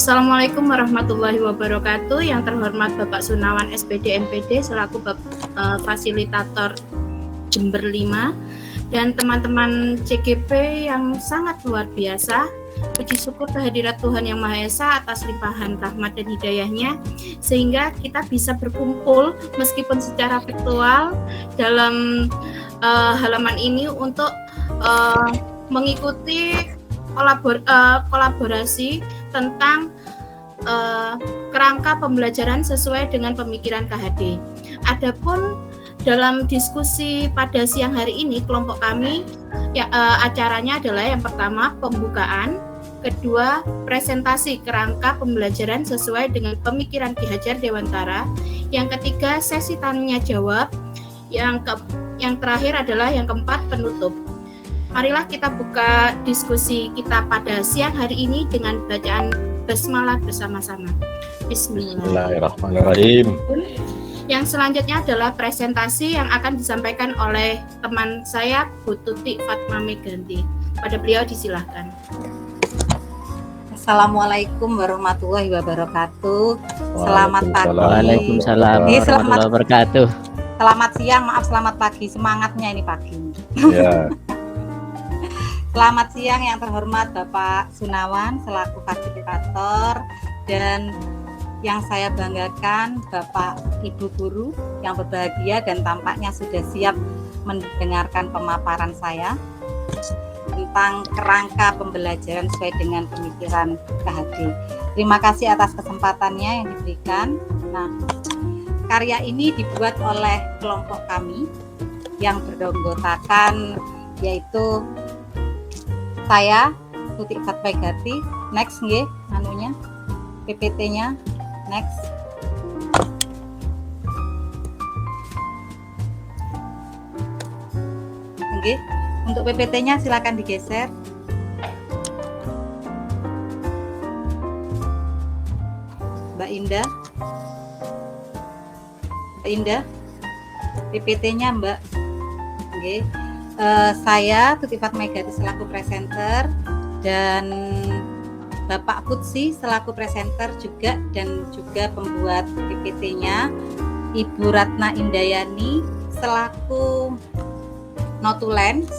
Assalamualaikum warahmatullahi wabarakatuh. Yang terhormat Bapak Sunawan SPD MPD selaku fasilitator Jember 5 dan teman-teman CGP yang sangat luar biasa. Puji syukur kehadirat Tuhan Yang Maha Esa atas limpahan rahmat dan hidayahnya, sehingga kita bisa berkumpul meskipun secara virtual dalam halaman ini untuk mengikuti kolaborasi tentang kerangka pembelajaran sesuai dengan pemikiran KHD. Adapun dalam diskusi pada siang hari ini, kelompok kami acaranya adalah yang pertama pembukaan, kedua presentasi kerangka pembelajaran sesuai dengan pemikiran Ki Hajar Dewantara, yang ketiga sesi tanya jawab, yang terakhir adalah yang keempat penutup. Marilah kita buka diskusi kita pada siang hari ini dengan bacaan basmalah bersama-sama. Bismillahirrahmanirrahim. Yang selanjutnya adalah presentasi yang akan disampaikan oleh teman saya, Bu Tuti Fatma Meganti. Pada beliau disilahkan. Assalamualaikum warahmatullahi wabarakatuh. Selamat pagi. Waalaikumsalam warahmatullahi wabarakatuh. Selamat siang, maaf selamat pagi. Semangatnya ini pagi. Ya. Selamat siang yang terhormat Bapak Sunawan selaku fasilitator, dan yang saya banggakan Bapak Ibu Guru yang berbahagia dan tampaknya sudah siap mendengarkan pemaparan saya tentang kerangka pembelajaran sesuai dengan pemikiran KHD. Terima kasih atas kesempatannya yang diberikan. Nah, karya ini dibuat oleh kelompok kami yang beranggotakan yaitu saya, Tuti Fatma Meganti, next nggih, PPT-nya, next. Nggih, untuk PPT-nya silakan digeser. Mbak Indah, PPT-nya Mbak. Nggih. Saya Tuti Fatma Meganti selaku presenter dan Bapak Putsi selaku presenter juga dan juga pembuat PPT-nya, Ibu Ratna Indayani selaku notulen,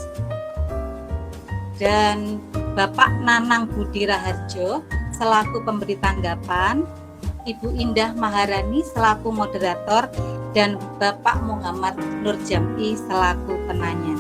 dan Bapak Nanang Budi Raharjo selaku pemberi tanggapan, Ibu Indah Maharani selaku moderator, dan Bapak Muhammad Nurjam'i selaku penanya.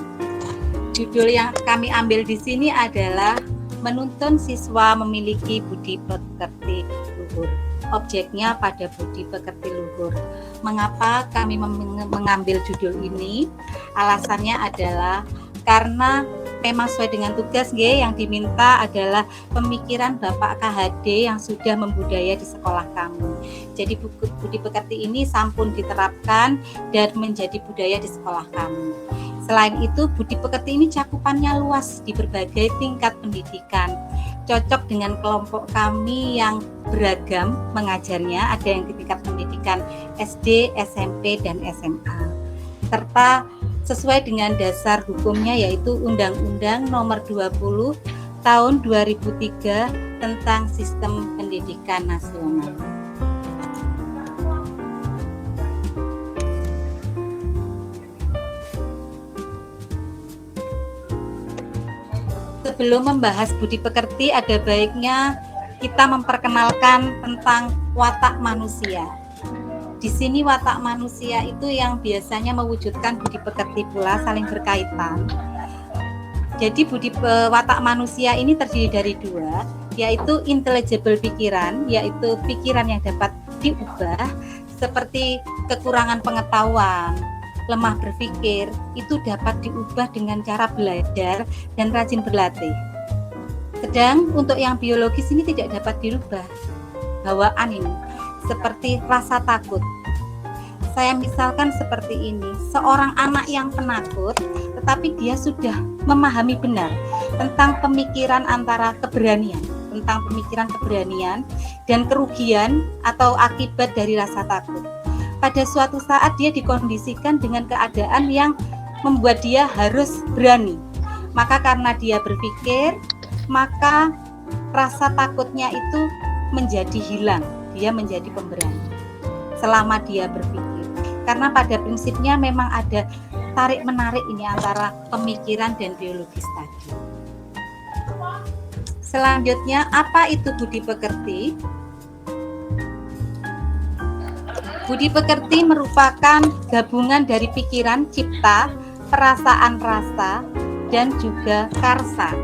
Judul yang kami ambil di sini adalah menuntun siswa memiliki budi pekerti luhur. Objeknya pada budi pekerti luhur. Mengapa kami mengambil judul ini? Alasannya adalah karena memang sesuai dengan tugas yang diminta adalah pemikiran Bapak KHD yang sudah membudaya di sekolah kami. Jadi budi pekerti ini sampun diterapkan dan menjadi budaya di sekolah kami. Selain itu, budi pekerti ini cakupannya luas di berbagai tingkat pendidikan. Cocok dengan kelompok kami yang beragam mengajarnya, ada yang di tingkat pendidikan SD, SMP, dan SMA. Serta sesuai dengan dasar hukumnya yaitu Undang-Undang Nomor 20 Tahun 2003 tentang Sistem Pendidikan Nasional. Sebelum membahas budi pekerti, ada baiknya kita memperkenalkan tentang watak manusia. Di sini watak manusia itu yang biasanya mewujudkan budi pekerti pula saling berkaitan. Jadi watak manusia ini terdiri dari dua, yaitu intelligible pikiran, yaitu pikiran yang dapat diubah, seperti kekurangan pengetahuan, lemah berpikir, itu dapat diubah dengan cara belajar dan rajin berlatih. Sedang untuk yang biologis ini tidak dapat dirubah, bawaan ini, seperti rasa takut. Saya misalkan seperti ini, seorang anak yang penakut, tetapi dia sudah memahami benar tentang pemikiran antara keberanian, tentang pemikiran keberanian dan kerugian atau akibat dari rasa takut. Pada suatu saat dia dikondisikan dengan keadaan yang membuat dia harus berani. Maka karena dia berpikir, maka rasa takutnya itu menjadi hilang, dia menjadi pemberani selama dia berpikir. Karena pada prinsipnya memang ada tarik-menarik ini antara pemikiran dan biologis tadi. Selanjutnya, apa itu budi pekerti? Budi pekerti merupakan gabungan dari pikiran, cipta, perasaan rasa, dan juga karsa.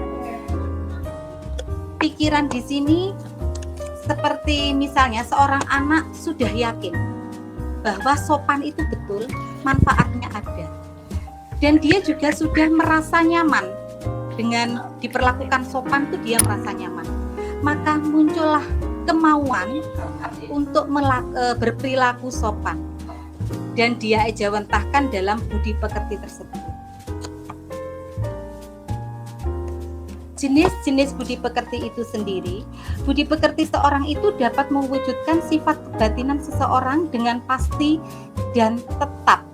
Pikiran di sini seperti misalnya seorang anak sudah yakin bahwa sopan itu betul, manfaatnya ada. Dan dia juga sudah merasa nyaman dengan diperlakukan sopan itu dia merasa nyaman. Maka muncullah kemauan untuk berperilaku sopan dan dia ejawantahkan dalam budi pekerti tersebut. Jenis-jenis budi pekerti itu sendiri, budi pekerti seorang itu dapat mewujudkan sifat kebatinan seseorang dengan pasti dan tetap.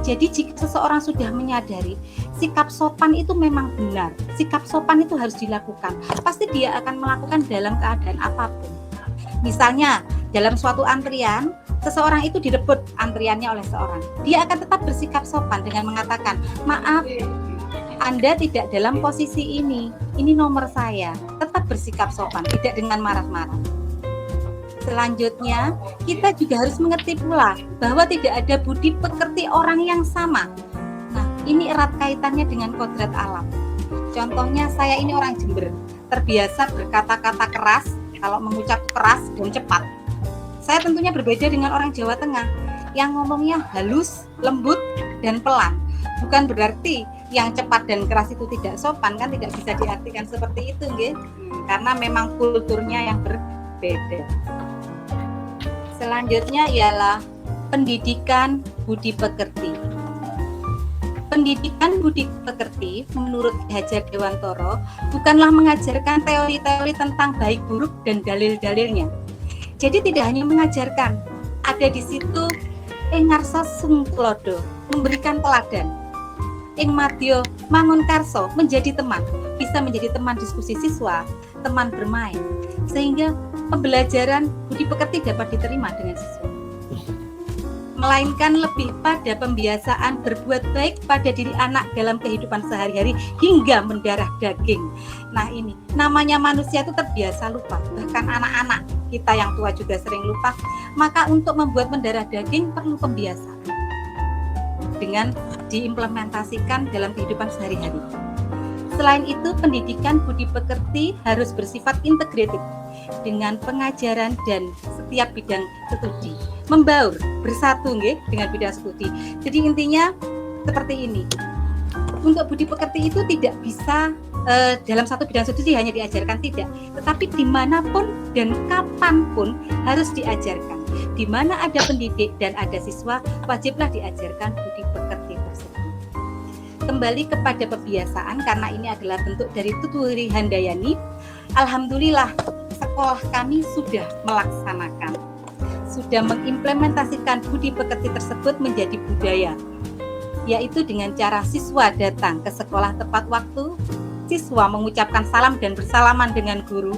Jadi jika seseorang sudah menyadari sikap sopan itu memang benar, sikap sopan itu harus dilakukan, pasti dia akan melakukan dalam keadaan apapun. Misalnya dalam suatu antrian, seseorang itu direbut antriannya oleh seorang, dia akan tetap bersikap sopan dengan mengatakan, maaf, Anda tidak dalam posisi ini nomor saya. Tetap bersikap sopan, tidak dengan marah-marah. Selanjutnya, kita juga harus mengerti pula bahwa tidak ada budi pekerti orang yang sama. Nah, ini erat kaitannya dengan kodrat alam. Contohnya, saya ini orang Jember, terbiasa berkata-kata keras, kalau mengucap keras dan cepat. Saya tentunya berbeda dengan orang Jawa Tengah, yang ngomongnya halus, lembut, dan pelan. Bukan berarti yang cepat dan keras itu tidak sopan, kan tidak bisa diartikan seperti itu, nggih. Karena memang kulturnya yang berbeda. Selanjutnya ialah pendidikan budi pekerti. Pendidikan budi pekerti menurut Hajar Dewantoro bukanlah mengajarkan teori-teori tentang baik buruk dan dalil-dalilnya. Jadi tidak hanya mengajarkan, ada di situ ngarsa sung tulodo, memberikan teladan. Ing madya mangun karso, menjadi teman, bisa menjadi teman diskusi siswa, teman bermain, sehingga pembelajaran budi pekerti dapat diterima dengan siswa. Melainkan lebih pada pembiasaan berbuat baik pada diri anak dalam kehidupan sehari-hari hingga mendarah daging. Nah ini, namanya manusia itu terbiasa lupa, bahkan anak-anak kita yang tua juga sering lupa. Maka untuk membuat mendarah daging perlu pembiasaan dengan diimplementasikan dalam kehidupan sehari-hari. Selain itu, pendidikan budi pekerti harus bersifat integratif dengan pengajaran dan setiap bidang studi, membaur, bersatu nggih dengan bidang studi. Jadi intinya seperti ini. Untuk budi pekerti itu tidak bisa dalam satu bidang studi hanya diajarkan, tidak, tetapi dimanapun dan kapanpun harus diajarkan. Di mana ada pendidik dan ada siswa, wajiblah diajarkan budi pekerti tersebut. Kembali kepada kebiasaan, karena ini adalah bentuk dari Tuturi Handayani. Alhamdulillah, sekolah kami sudah melaksanakan, sudah mengimplementasikan budi pekerti tersebut menjadi budaya, yaitu dengan cara siswa datang ke sekolah tepat waktu, siswa mengucapkan salam dan bersalaman dengan guru,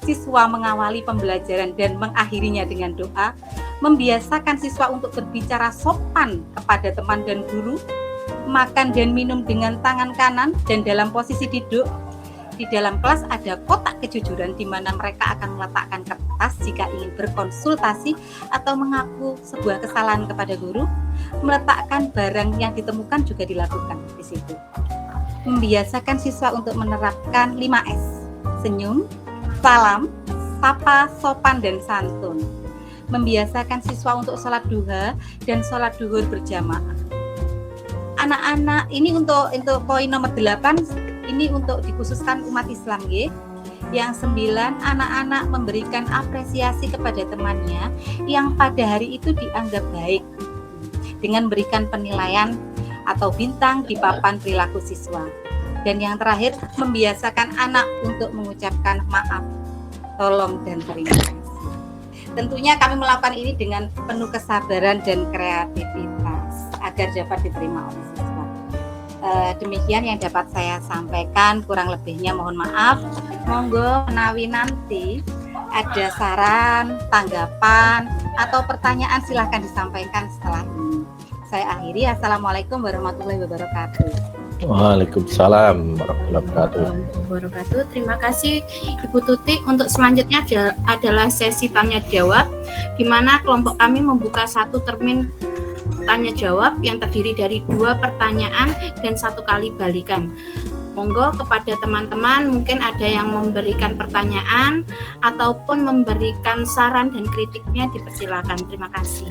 siswa mengawali pembelajaran dan mengakhirinya dengan doa, membiasakan siswa untuk berbicara sopan kepada teman dan guru, makan dan minum dengan tangan kanan dan dalam posisi duduk. Di dalam kelas ada kotak kejujuran di mana mereka akan meletakkan kertas jika ingin berkonsultasi atau mengaku sebuah kesalahan kepada guru. Meletakkan barang yang ditemukan juga dilakukan di situ. Membiasakan siswa untuk menerapkan 5S, senyum, salam, sapa, sopan, dan santun. Membiasakan siswa untuk sholat duha dan sholat duhur berjamaah. Anak-anak, ini untuk poin nomor 8, ini untuk dikhususkan umat Islam, nggih. Yang 9, anak-anak memberikan apresiasi kepada temannya yang pada hari itu dianggap baik dengan berikan penilaian atau bintang di papan perilaku siswa. Dan yang terakhir, membiasakan anak untuk mengucapkan maaf, tolong, dan terima kasih. Tentunya kami melakukan ini dengan penuh kesabaran dan kreativitas agar dapat diterima oleh siswa. Demikian yang dapat saya sampaikan, kurang lebihnya mohon maaf. Monggo menawi nanti ada saran, tanggapan, atau pertanyaan silahkan disampaikan setelah ini. Saya akhiri. Assalamualaikum warahmatullahi wabarakatuh. Waalaikumsalam warahmatullahi wabarakatuh. Terima kasih Ibu Tuti. Untuk selanjutnya adalah sesi tanya jawab, di mana kelompok kami membuka satu termin tanya jawab yang terdiri dari 2 pertanyaan dan 1 kali balikan. Monggo kepada teman-teman, mungkin ada yang memberikan pertanyaan ataupun memberikan saran dan kritiknya, dipersilakan. Terima kasih.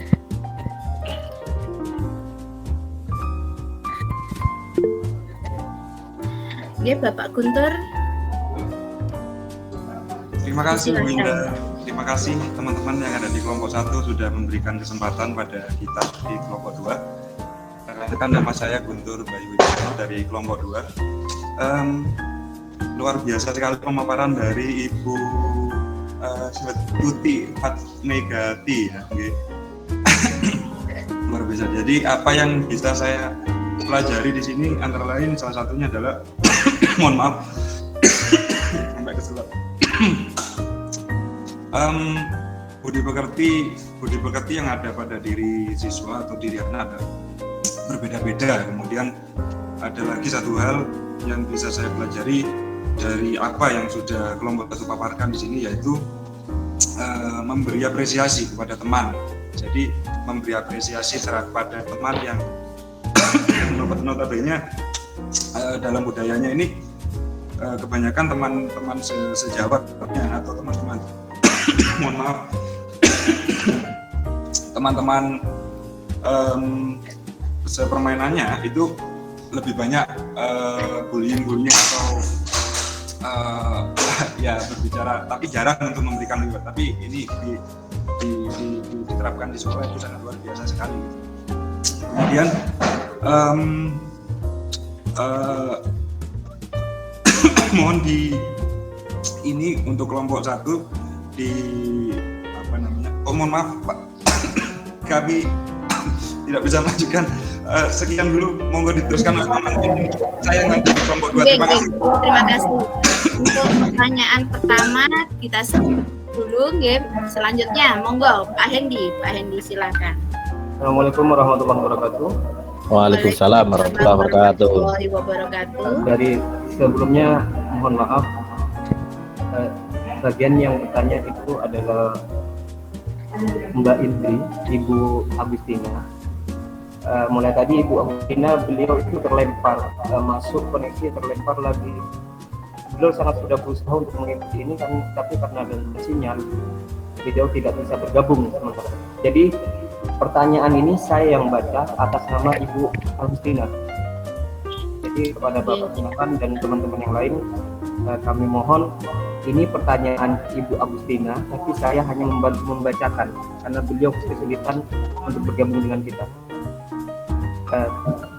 Oke, Bapak Guntur. Terima kasih Bu Indah. Terima kasih teman-teman yang ada di kelompok 1 sudah memberikan kesempatan pada kita di kelompok 2. Rekan nama saya Guntur Bayu Widodo dari kelompok 2. Luar biasa sekali pemaparan dari Ibu Tuti Fatmegati ya. Luar biasa. Jadi apa yang bisa saya pelajari di sini antara lain salah satunya adalah mohon maaf sampai keselak. Budi pekerti yang ada pada diri siswa atau diri anak berbeda-beda. Kemudian ada lagi satu hal yang bisa saya pelajari dari apa yang sudah kelompok 1 paparkan di sini, yaitu memberi apresiasi kepada teman. Jadi memberi apresiasi kepada teman yang notabene dalam budayanya ini kebanyakan teman-teman sejawatnya atau teman-teman mohon maaf teman-teman sepermainannya itu lebih banyak bullying atau ya berbicara, tapi jarang untuk memberikan reward. Tapi ini diterapkan di sekolah itu sangat luar biasa sekali. Kemudian mohon di ini untuk kelompok 1 di apa namanya? Oh mohon maaf Pak, kami tidak bisa mengajukan. Sekian dulu, monggo diteruskan nanti saya nanti di kelompok 2. Terima kasih. Terima kasih. Untuk pertanyaan pertama kita sebut dulu, selanjutnya monggo Pak Hendi silakan. Assalamualaikum warahmatullahi wabarakatuh. Waalaikumsalam warahmatullahi wabarakatuh. Dari sebelumnya mohon maaf, bagian yang bertanya itu adalah Mbak Indri, Ibu Agustina. Mulai tadi Ibu Agustina, beliau itu terlempar masuk koneksi, terlempar lagi. Beliau sangat sudah berusaha untuk mengikuti ini kan, tapi karena ada sinyal beliau tidak bisa bergabung sementara. Jadi pertanyaan ini saya yang baca atas nama Ibu Agustina. Jadi kepada Bapak Gunawan dan teman-teman yang lain, kami mohon, ini pertanyaan Ibu Agustina, tapi saya hanya membacakan karena beliau kesulitan untuk bergabung dengan kita.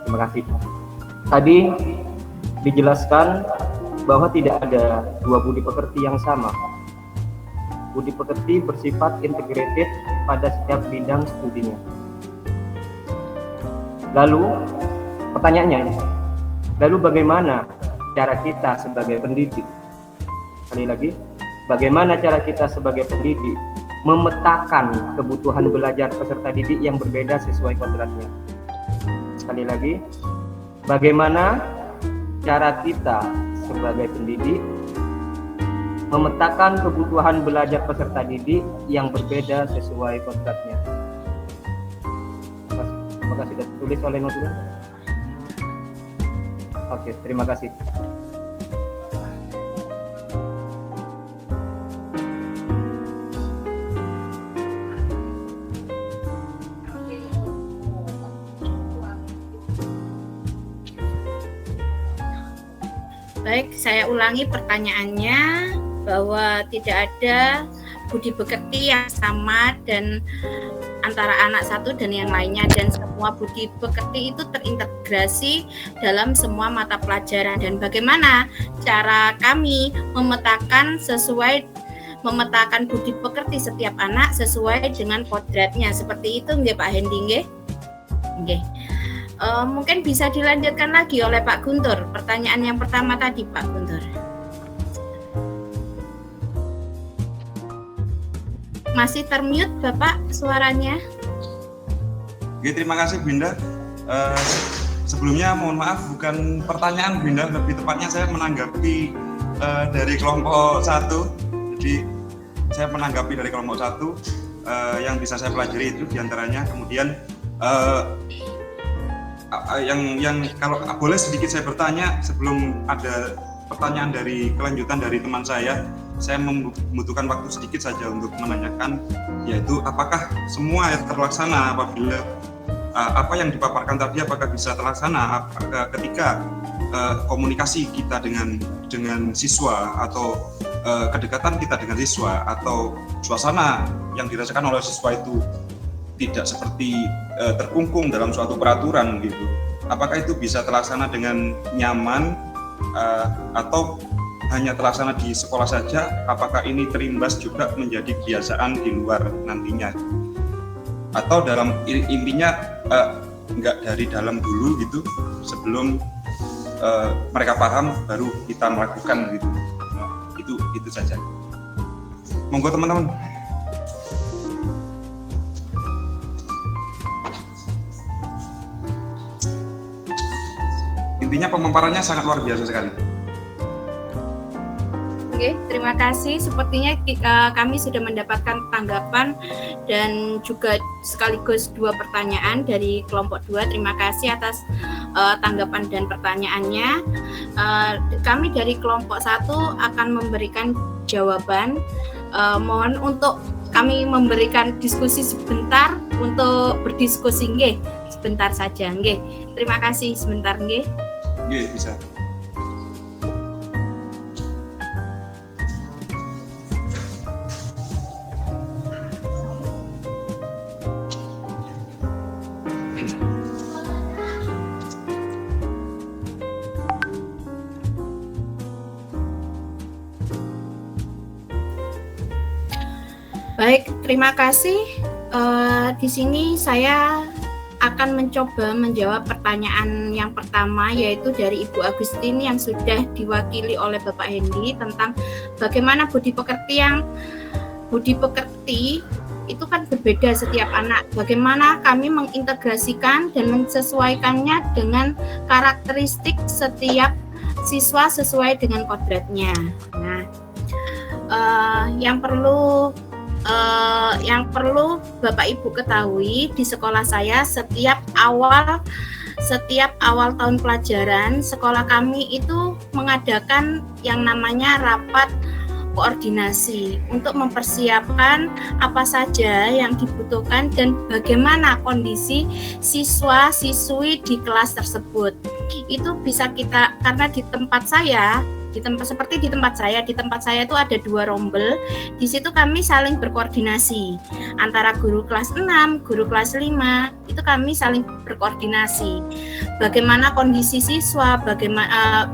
Terima kasih. Tadi dijelaskan bahwa tidak ada 2 budi pekerti yang sama. Budi pekerti bersifat integrated pada setiap bidang studinya. Lalu pertanyaannya, lalu bagaimana cara kita sebagai pendidik? Sekali lagi, bagaimana cara kita sebagai pendidik memetakan kebutuhan belajar peserta didik yang berbeda sesuai kodratnya? Sekali lagi, bagaimana cara kita sebagai pendidik memetakan kebutuhan belajar peserta didik yang berbeda sesuai kodratnya? Apakah sudah ditulis oleh Notulun? Oke, terima kasih. Baik, saya ulangi pertanyaannya, bahwa tidak ada budi pekerti yang sama dan antara anak satu dan yang lainnya, dan semua budi pekerti itu terintegrasi dalam semua mata pelajaran. Dan bagaimana cara kami memetakan budi pekerti setiap anak sesuai dengan kodratnya, seperti itu nggih Pak Hendi nggih? Nggih. Mungkin bisa dilanjutkan lagi oleh Pak Guntur. Pertanyaan yang pertama tadi Pak Guntur. Masih termute Bapak suaranya. Oke, terima kasih Binda. Sebelumnya mohon maaf, bukan pertanyaan Binda, lebih tepatnya saya menanggapi dari kelompok 1. Jadi saya menanggapi dari kelompok 1 yang bisa saya pelajari itu diantaranya. Kemudian yang kalau boleh sedikit saya bertanya sebelum ada pertanyaan dari kelanjutan dari teman saya membutuhkan waktu sedikit saja untuk menanyakan, yaitu apakah semua terlaksana apabila apa yang dipaparkan tadi apakah bisa terlaksana ketika komunikasi kita dengan siswa atau kedekatan kita dengan siswa atau suasana yang dirasakan oleh siswa itu tidak seperti terkungkung dalam suatu peraturan gitu. Apakah itu bisa terlaksana dengan nyaman atau hanya terlaksana di sekolah saja? Apakah ini terimbas juga menjadi kebiasaan di luar nantinya? Atau dalam intinya enggak dari dalam dulu gitu, sebelum mereka paham baru kita melakukan gitu. Itu saja. Monggo teman-teman. Intinya pemaparannya sangat luar biasa sekali. Oke, terima kasih. Sepertinya kami sudah mendapatkan tanggapan dan juga sekaligus 2 pertanyaan dari kelompok 2. Terima kasih atas tanggapan dan pertanyaannya. Kami dari kelompok 1 akan memberikan jawaban. Mohon untuk kami memberikan diskusi sebentar untuk berdiskusi, nggih. Sebentar saja, nggih. Terima kasih sebentar, nggih. Nggih, bisa. Baik, terima kasih. Di sini saya akan mencoba menjawab pertanyaan yang pertama, yaitu dari Ibu Agustini yang sudah diwakili oleh Bapak Hendy tentang bagaimana budi pekerti itu kan berbeda setiap anak. Bagaimana kami mengintegrasikan dan menyesuaikannya dengan karakteristik setiap siswa sesuai dengan kodratnya. Nah, yang perlu Bapak Ibu ketahui, di sekolah saya setiap awal tahun pelajaran sekolah kami itu mengadakan yang namanya rapat koordinasi untuk mempersiapkan apa saja yang dibutuhkan dan bagaimana kondisi siswa-siswi di kelas tersebut. Itu bisa kita, karena di tempat saya itu ada 2 rombel. Di situ kami saling berkoordinasi antara guru kelas 6, guru kelas 5, itu kami saling berkoordinasi. Bagaimana kondisi siswa, bagaimana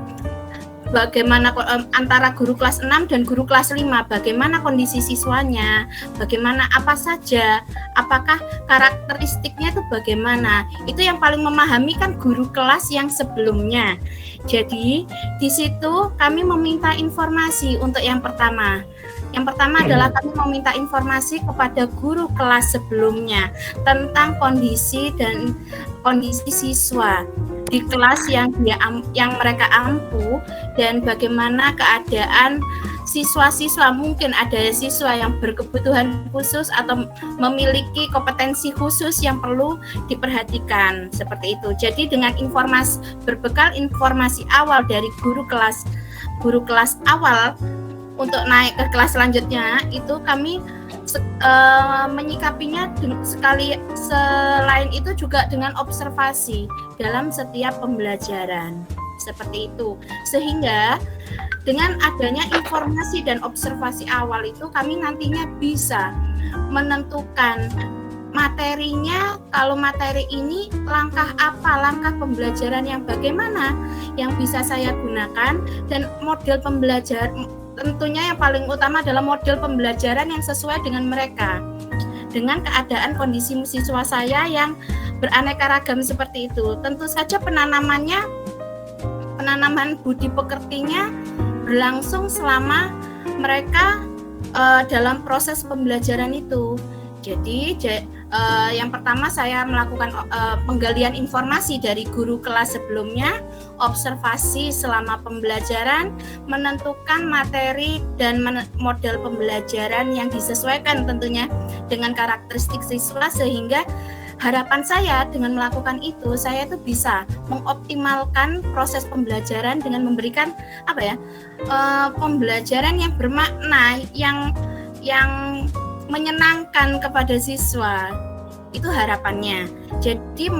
antara guru kelas 6 dan guru kelas 5, bagaimana kondisi siswanya, bagaimana apa saja, apakah karakteristiknya itu bagaimana. Itu yang paling memahami kan guru kelas yang sebelumnya. Jadi di situ kami meminta informasi untuk yang pertama. Yang pertama adalah kami meminta informasi kepada guru kelas sebelumnya tentang kondisi siswa di kelas yang mereka ampuh dan bagaimana keadaan siswa-siswa. Mungkin ada siswa yang berkebutuhan khusus atau memiliki kompetensi khusus yang perlu diperhatikan, seperti itu. Jadi dengan berbekal informasi awal dari guru kelas awal untuk naik ke kelas selanjutnya, itu kami menyikapinya selain itu juga dengan observasi dalam setiap pembelajaran, seperti itu. Sehingga dengan adanya informasi dan observasi awal itu kami nantinya bisa menentukan materinya. Kalau materi ini langkah pembelajaran yang bagaimana yang bisa saya gunakan, dan model pembelajaran tentunya yang paling utama adalah model pembelajaran yang sesuai dengan mereka, dengan keadaan kondisi siswa saya yang beraneka ragam seperti itu. Tentu saja penanaman budi pekertinya berlangsung selama mereka dalam proses pembelajaran itu. Jadi yang pertama saya melakukan penggalian informasi dari guru kelas sebelumnya, observasi selama pembelajaran, menentukan materi dan model pembelajaran yang disesuaikan tentunya dengan karakteristik siswa, sehingga harapan saya dengan melakukan itu, saya itu bisa mengoptimalkan proses pembelajaran dengan memberikan pembelajaran yang bermakna, yang menyenangkan kepada siswa. Itu harapannya. Jadi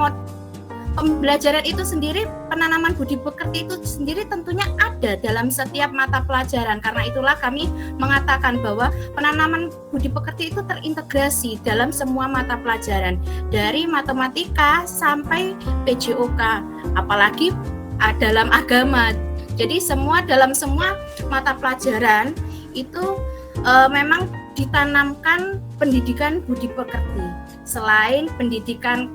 pembelajaran itu sendiri, penanaman budi pekerti itu sendiri tentunya ada dalam setiap mata pelajaran. Karena itulah kami mengatakan bahwa penanaman budi pekerti itu terintegrasi dalam semua mata pelajaran, dari matematika sampai PJOK, apalagi dalam agama. Jadi dalam semua mata pelajaran itu memang ditanamkan pendidikan budi pekerti. Selain pendidikan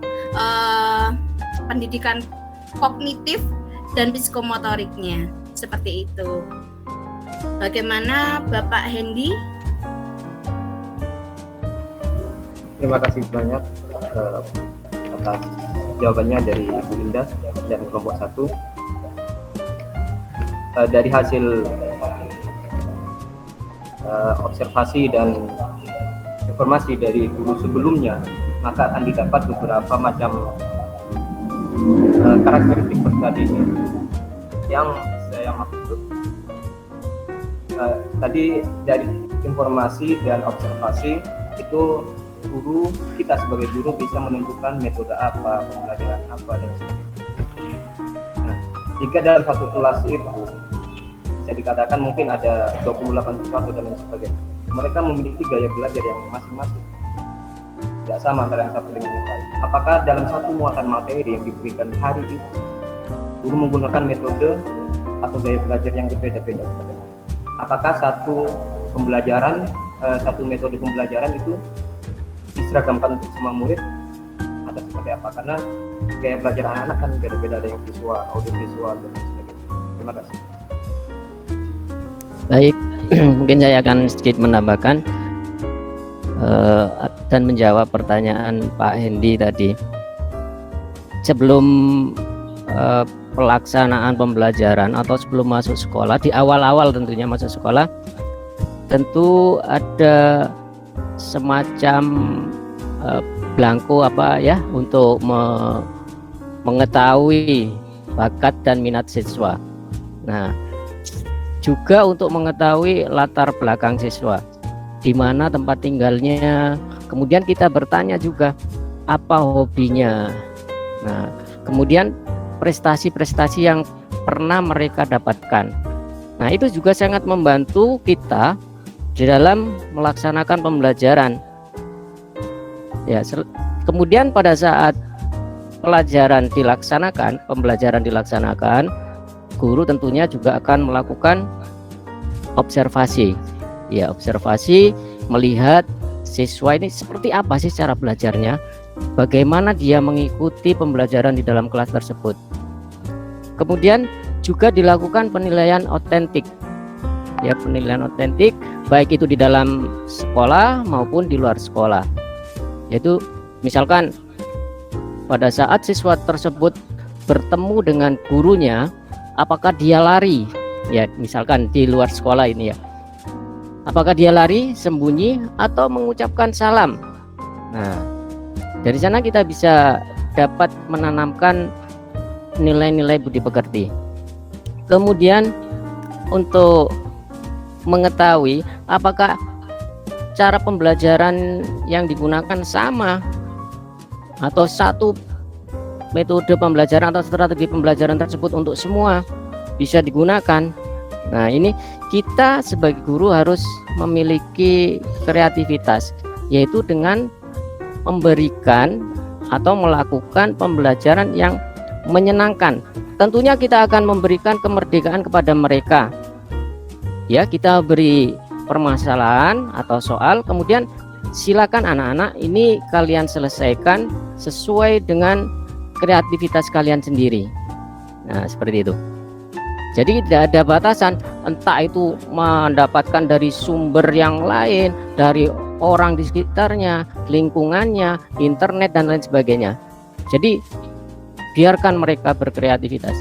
kognitif dan psikomotoriknya, seperti itu. Bagaimana Bapak Hendy? Terima kasih banyak atas jawabannya dari Ibu Indah dan kelompok 1. Dari hasil observasi dan informasi dari guru sebelumnya, maka akan didapat beberapa macam karakteristik peserta didik yang saya maksud. Tadi dari informasi dan observasi itu kita sebagai guru bisa menentukan metode apa, pembelajaran apa, dan sebagainya. Nah, jika dalam satu kelas itu bisa dikatakan mungkin ada 28 siswa dan lain sebagainya, mereka memiliki gaya belajar yang masing-masing, tidak sama antara yang satu dengan yang lain. Apakah dalam satu muatan materi yang diberikan hari itu, guru menggunakan metode atau gaya belajar yang berbeda-beda? Apakah satu metode pembelajaran itu diseragamkan untuk semua murid atau seperti apa? Karena gaya belajar anak-anak kan beda-beda, ada yang visual, audio visual, dan sebagainya. Terima kasih. Baik, mungkin saya akan sedikit menambahkan dan menjawab pertanyaan Pak Hendy tadi. Sebelum pelaksanaan pembelajaran atau sebelum masuk sekolah, di awal-awal tentunya masuk sekolah, tentu ada semacam blanko untuk mengetahui bakat dan minat siswa. Nah, juga untuk mengetahui latar belakang siswa, di mana tempat tinggalnya, kemudian kita bertanya juga apa hobinya. Nah, kemudian prestasi-prestasi yang pernah mereka dapatkan. Nah, itu juga sangat membantu kita di dalam melaksanakan pembelajaran. Ya, kemudian pada saat pembelajaran dilaksanakan, guru tentunya juga akan melakukan observasi. Ya, observasi melihat siswa ini seperti apa sih cara belajarnya, bagaimana dia mengikuti pembelajaran di dalam kelas tersebut. Kemudian juga dilakukan penilaian otentik. Ya, penilaian otentik baik itu di dalam sekolah maupun di luar sekolah. Yaitu misalkan pada saat siswa tersebut bertemu dengan gurunya, apakah dia lari? Ya, misalkan di luar sekolah ini ya. Apakah dia lari, sembunyi, atau mengucapkan salam? Nah, dari sana kita bisa dapat menanamkan nilai-nilai budi pekerti. Kemudian untuk mengetahui apakah cara pembelajaran yang digunakan sama atau satu metode pembelajaran atau strategi pembelajaran tersebut untuk semua bisa digunakan. Nah, ini kita sebagai guru harus memiliki kreativitas, yaitu dengan memberikan atau melakukan pembelajaran yang menyenangkan. Tentunya kita akan memberikan kemerdekaan kepada mereka. Ya, kita beri permasalahan atau soal, kemudian silakan anak-anak ini kalian selesaikan sesuai dengan kreativitas kalian sendiri. Nah, seperti itu. Jadi tidak ada batasan, entah itu mendapatkan dari sumber yang lain, dari orang di sekitarnya, lingkungannya, internet dan lain sebagainya. Jadi biarkan mereka berkreativitas.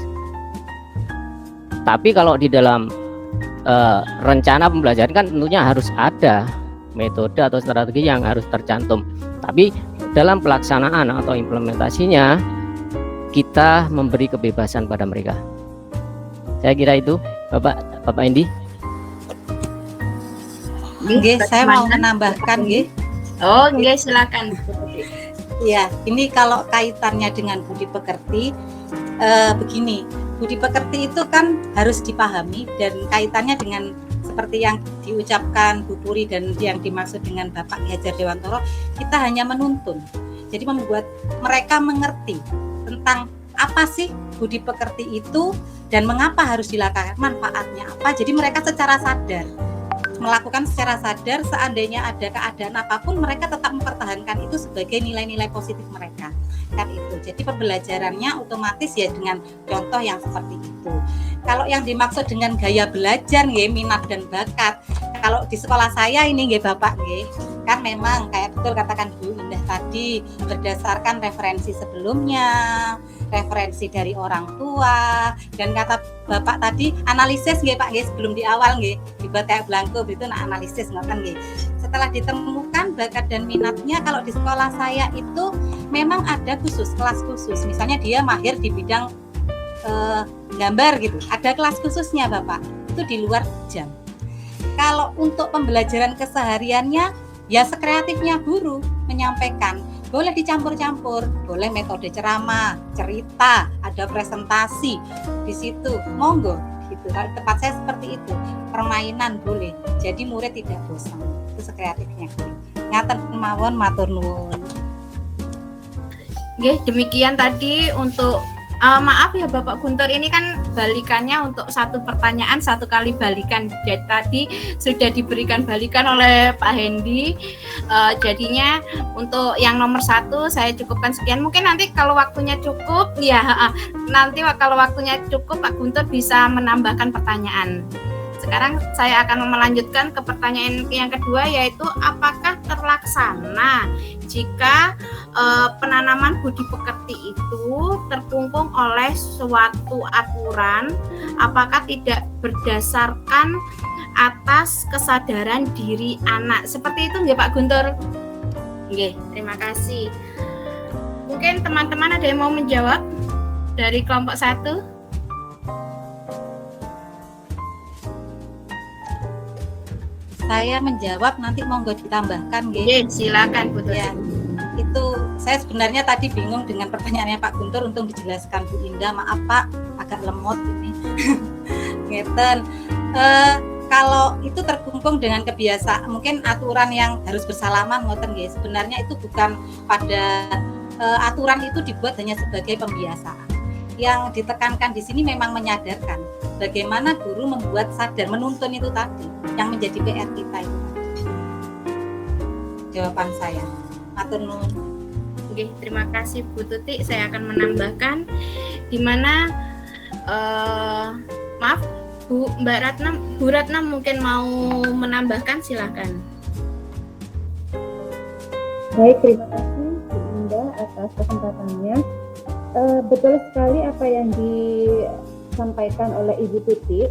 Tapi kalau di dalam rencana pembelajaran kan tentunya harus ada metode atau strategi yang harus tercantum. Tapi dalam pelaksanaan atau implementasinya kita memberi kebebasan pada mereka. Saya kira itu, Bapak Indi. Nggih, saya mau menambahkan nggih. Oh, nggih, silakan. Ya, ini kalau kaitannya dengan budi pekerti, begini, budi pekerti itu kan harus dipahami dan kaitannya dengan seperti yang diucapkan Bu Puri dan yang dimaksud dengan Bapak Hajar Dewantoro, kita hanya menuntun. Jadi membuat mereka mengerti tentang apa sih budi pekerti itu dan mengapa harus dilakukan, manfaatnya apa. Jadi mereka secara sadar melakukan secara sadar, seandainya ada keadaan apapun mereka tetap mempertahankan itu sebagai nilai-nilai positif mereka kan itu. Jadi pembelajarannya otomatis ya dengan contoh yang seperti itu. Kalau yang dimaksud dengan gaya belajar nggih, minat dan bakat, kalau di sekolah saya ini nggih Bapak nggih, kan memang kayak betul katakan Bu Indah tadi, berdasarkan referensi sebelumnya, referensi dari orang tua, dan kata Bapak tadi analisis nggih Pak nggih, sebelum di awal nggih dibuat kayak blanko itu analisis ngoten nggih. Setelah ditemukan bakat dan minatnya, kalau di sekolah saya itu memang ada khusus, kelas khusus. Misalnya dia mahir di bidang gambar gitu, ada kelas khususnya Bapak, itu di luar jam. Kalau untuk pembelajaran kesehariannya ya sekreatifnya guru menyampaikan, boleh dicampur-campur, boleh metode ceramah, cerita, ada presentasi di situ, monggo gitu. Kalau tempat saya seperti itu, permainan boleh, jadi murid tidak bosan, itu sekreatifnya. Ngaten kemawon, matur nuwun. Nggih, demikian tadi untuk maaf ya Bapak Guntur, ini kan balikannya untuk satu pertanyaan satu kali balikan. Jadi tadi sudah diberikan balikan oleh Pak Hendy. Jadinya untuk yang nomor 1 saya cukupkan sekian. Mungkin nanti kalau waktunya cukup, ya nanti kalau waktunya cukup Pak Guntur bisa menambahkan pertanyaan. Sekarang saya akan melanjutkan ke pertanyaan yang kedua, yaitu apakah terlaksana jika penanaman budi pekerti itu terkungkung oleh suatu aturan, apakah tidak berdasarkan atas kesadaran diri anak. Seperti itu nggih Pak Guntur? Nggih, terima kasih. Mungkin teman-teman ada yang mau menjawab dari kelompok 1? Saya menjawab, nanti monggo ditambahkan nggih. Nggih, silakan Bu Tuti. Ya, itu saya sebenarnya tadi bingung dengan pertanyaannya Pak Guntur, untuk dijelaskan Bu Indah, maaf Pak, agak lemot ini. Ngeten. Kalau itu terkungkung dengan kebiasaan, mungkin aturan yang harus bersalaman ngoten nggih. Sebenarnya itu bukan pada aturan itu dibuat hanya sebagai pembiasaan. Yang ditekankan di sini memang menyadarkan bagaimana guru membuat sadar, menuntun itu tadi yang menjadi PR kita itu. Jawaban saya. Matur nuwun. Oke, terima kasih Bu Tuti. Saya akan menambahkan di mana maaf Bu Ratna mungkin mau menambahkan, silakan. Baik, terima kasih Bu Indah atas kesempatannya. Betul sekali apa yang disampaikan oleh Ibu Tuti.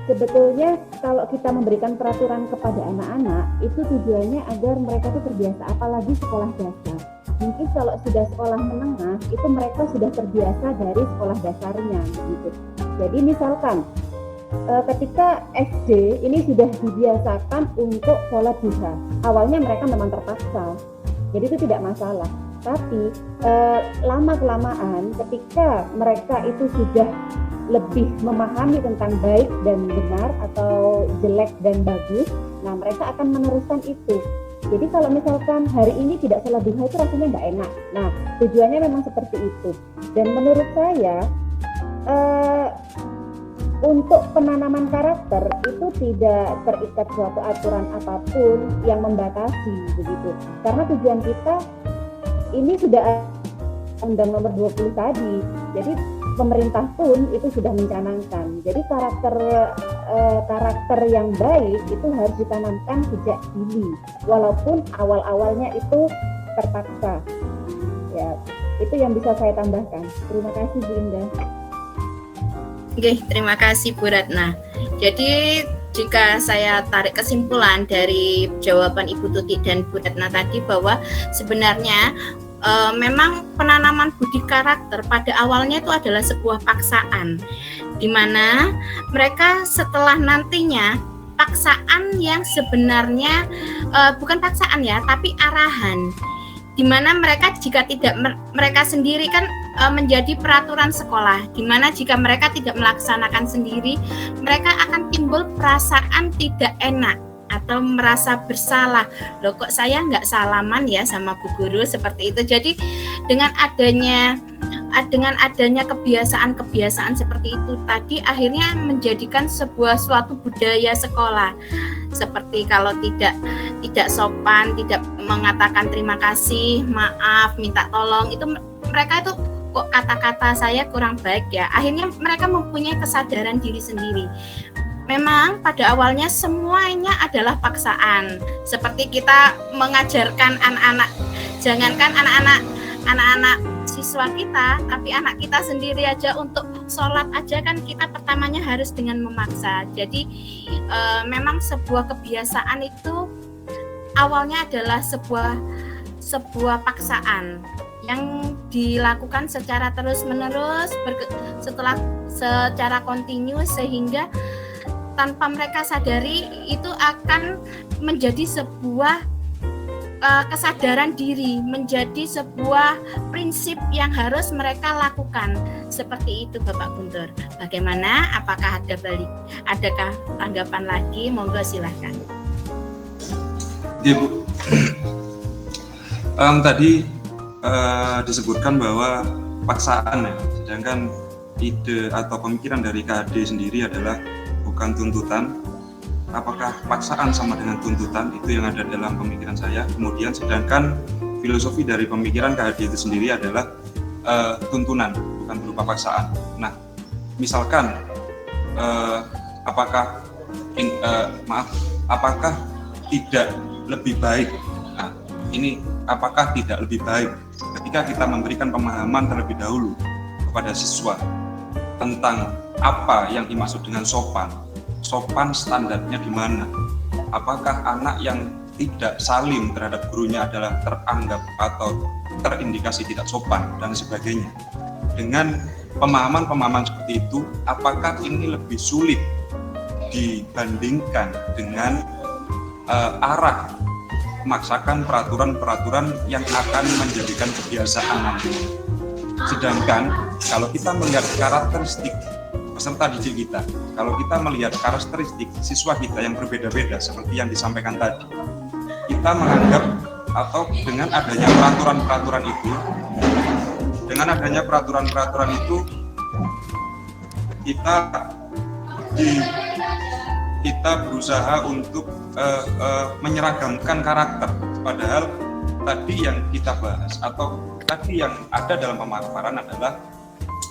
Sebetulnya kalau kita memberikan peraturan kepada anak-anak, itu tujuannya agar mereka itu terbiasa, apalagi sekolah dasar. Mungkin kalau sudah sekolah menengah, itu mereka sudah terbiasa dari sekolah dasarnya gitu. Jadi misalkan ketika SD ini sudah dibiasakan untuk sholat duha, awalnya mereka memang terpaksa, jadi itu tidak masalah. Tapi lama-kelamaan ketika mereka itu sudah lebih memahami tentang baik dan benar atau jelek dan bagus, nah mereka akan meneruskan itu. Jadi kalau misalkan hari ini tidak sholat duha itu rasanya nggak enak. Nah tujuannya memang seperti itu. Dan menurut saya untuk penanaman karakter itu tidak terikat suatu aturan apapun yang membatasi begitu. Karena tujuan kita ini sudah Undang Nomor 20 tadi. Jadi pemerintah pun itu sudah mencanangkan. Jadi karakter yang baik itu harus ditanamkan sejak dini, walaupun awal-awalnya itu terpaksa. Ya, itu yang bisa saya tambahkan. Terima kasih Bu Indah. Oke, terima kasih Bu Ratna. Jadi jika saya tarik kesimpulan dari jawaban Ibu Tuti dan Bu Ratna tadi bahwa sebenarnya memang penanaman budi karakter pada awalnya itu adalah sebuah paksaan, di mana mereka setelah nantinya paksaan yang sebenarnya bukan paksaan ya, tapi arahan, di mana mereka jika tidak mereka sendiri kan menjadi peraturan sekolah, di mana jika mereka tidak melaksanakan sendiri, mereka akan timbul perasaan tidak enak atau merasa bersalah. Loh, kok saya nggak salaman ya sama Bu Guru, seperti itu. Jadi dengan adanya kebiasaan-kebiasaan seperti itu tadi akhirnya menjadikan suatu budaya sekolah. Seperti kalau tidak sopan, tidak mengatakan terima kasih, maaf, minta tolong, itu mereka itu kok kata-kata saya kurang baik ya. Akhirnya mereka mempunyai kesadaran diri sendiri. Memang pada awalnya semuanya adalah paksaan. Seperti kita mengajarkan anak-anak, jangankan anak-anak siswa kita, tapi anak kita sendiri aja untuk sholat aja kan kita pertamanya harus dengan memaksa. Jadi memang sebuah kebiasaan itu awalnya adalah sebuah paksaan yang dilakukan secara terus-menerus secara kontinu, sehingga tanpa mereka sadari itu akan menjadi sebuah kesadaran diri, menjadi sebuah prinsip yang harus mereka lakukan. Seperti itu Bapak Guntur. Bagaimana? Apakah adakah tanggapan lagi? Monggo silahkan. Ya Bu, tadi disebutkan bahwa paksaan ya, sedangkan ide atau pemikiran dari KHD sendiri adalah bukan tuntutan. Apakah paksaan sama dengan tuntutan? Itu yang ada dalam pemikiran saya. Kemudian sedangkan filosofi dari pemikiran KHD itu sendiri adalah tuntunan, bukan berupa paksaan. Nah, misalkan apakah tidak lebih baik? Nah, ini apakah tidak lebih baik ketika kita memberikan pemahaman terlebih dahulu kepada siswa tentang apa yang dimaksud dengan sopan? Sopan standarnya di mana? Apakah anak yang tidak salim terhadap gurunya adalah teranggap atau terindikasi tidak sopan dan sebagainya? Dengan pemahaman-pemahaman seperti itu, apakah ini lebih sulit dibandingkan dengan arah memaksakan peraturan-peraturan yang akan menjadikan kebiasaan nanti? Sedangkan kalau kita melihat karakteristik peserta didik kita, kalau kita melihat karakteristik siswa kita yang berbeda-beda seperti yang disampaikan tadi, kita menganggap atau dengan adanya peraturan-peraturan itu, kita berusaha untuk menyeragamkan karakter. Padahal tadi yang kita bahas atau tadi yang ada dalam pemaparan adalah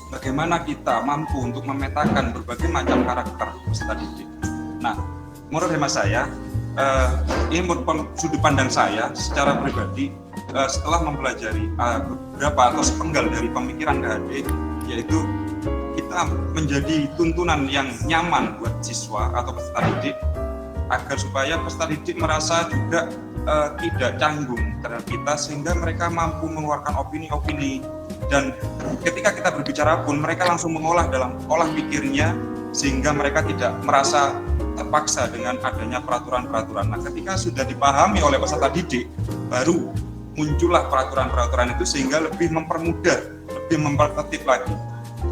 bagaimana kita mampu untuk memetakan berbagai macam karakter peserta didik. Nah, menurut hemat saya, ini sudut pandang saya secara pribadi setelah mempelajari beberapa atau sepenggal dari pemikiran KHD, yaitu kita menjadi tuntunan yang nyaman buat siswa atau peserta didik agar supaya peserta didik merasa juga tidak canggung terhadap kita, sehingga mereka mampu mengeluarkan opini-opini. Dan ketika kita berbicara pun mereka langsung mengolah dalam olah pikirnya, sehingga mereka tidak merasa terpaksa dengan adanya peraturan-peraturan. Nah, ketika sudah dipahami oleh peserta didik, baru muncullah peraturan-peraturan itu sehingga lebih mempermudah, lebih mempertertib lagi.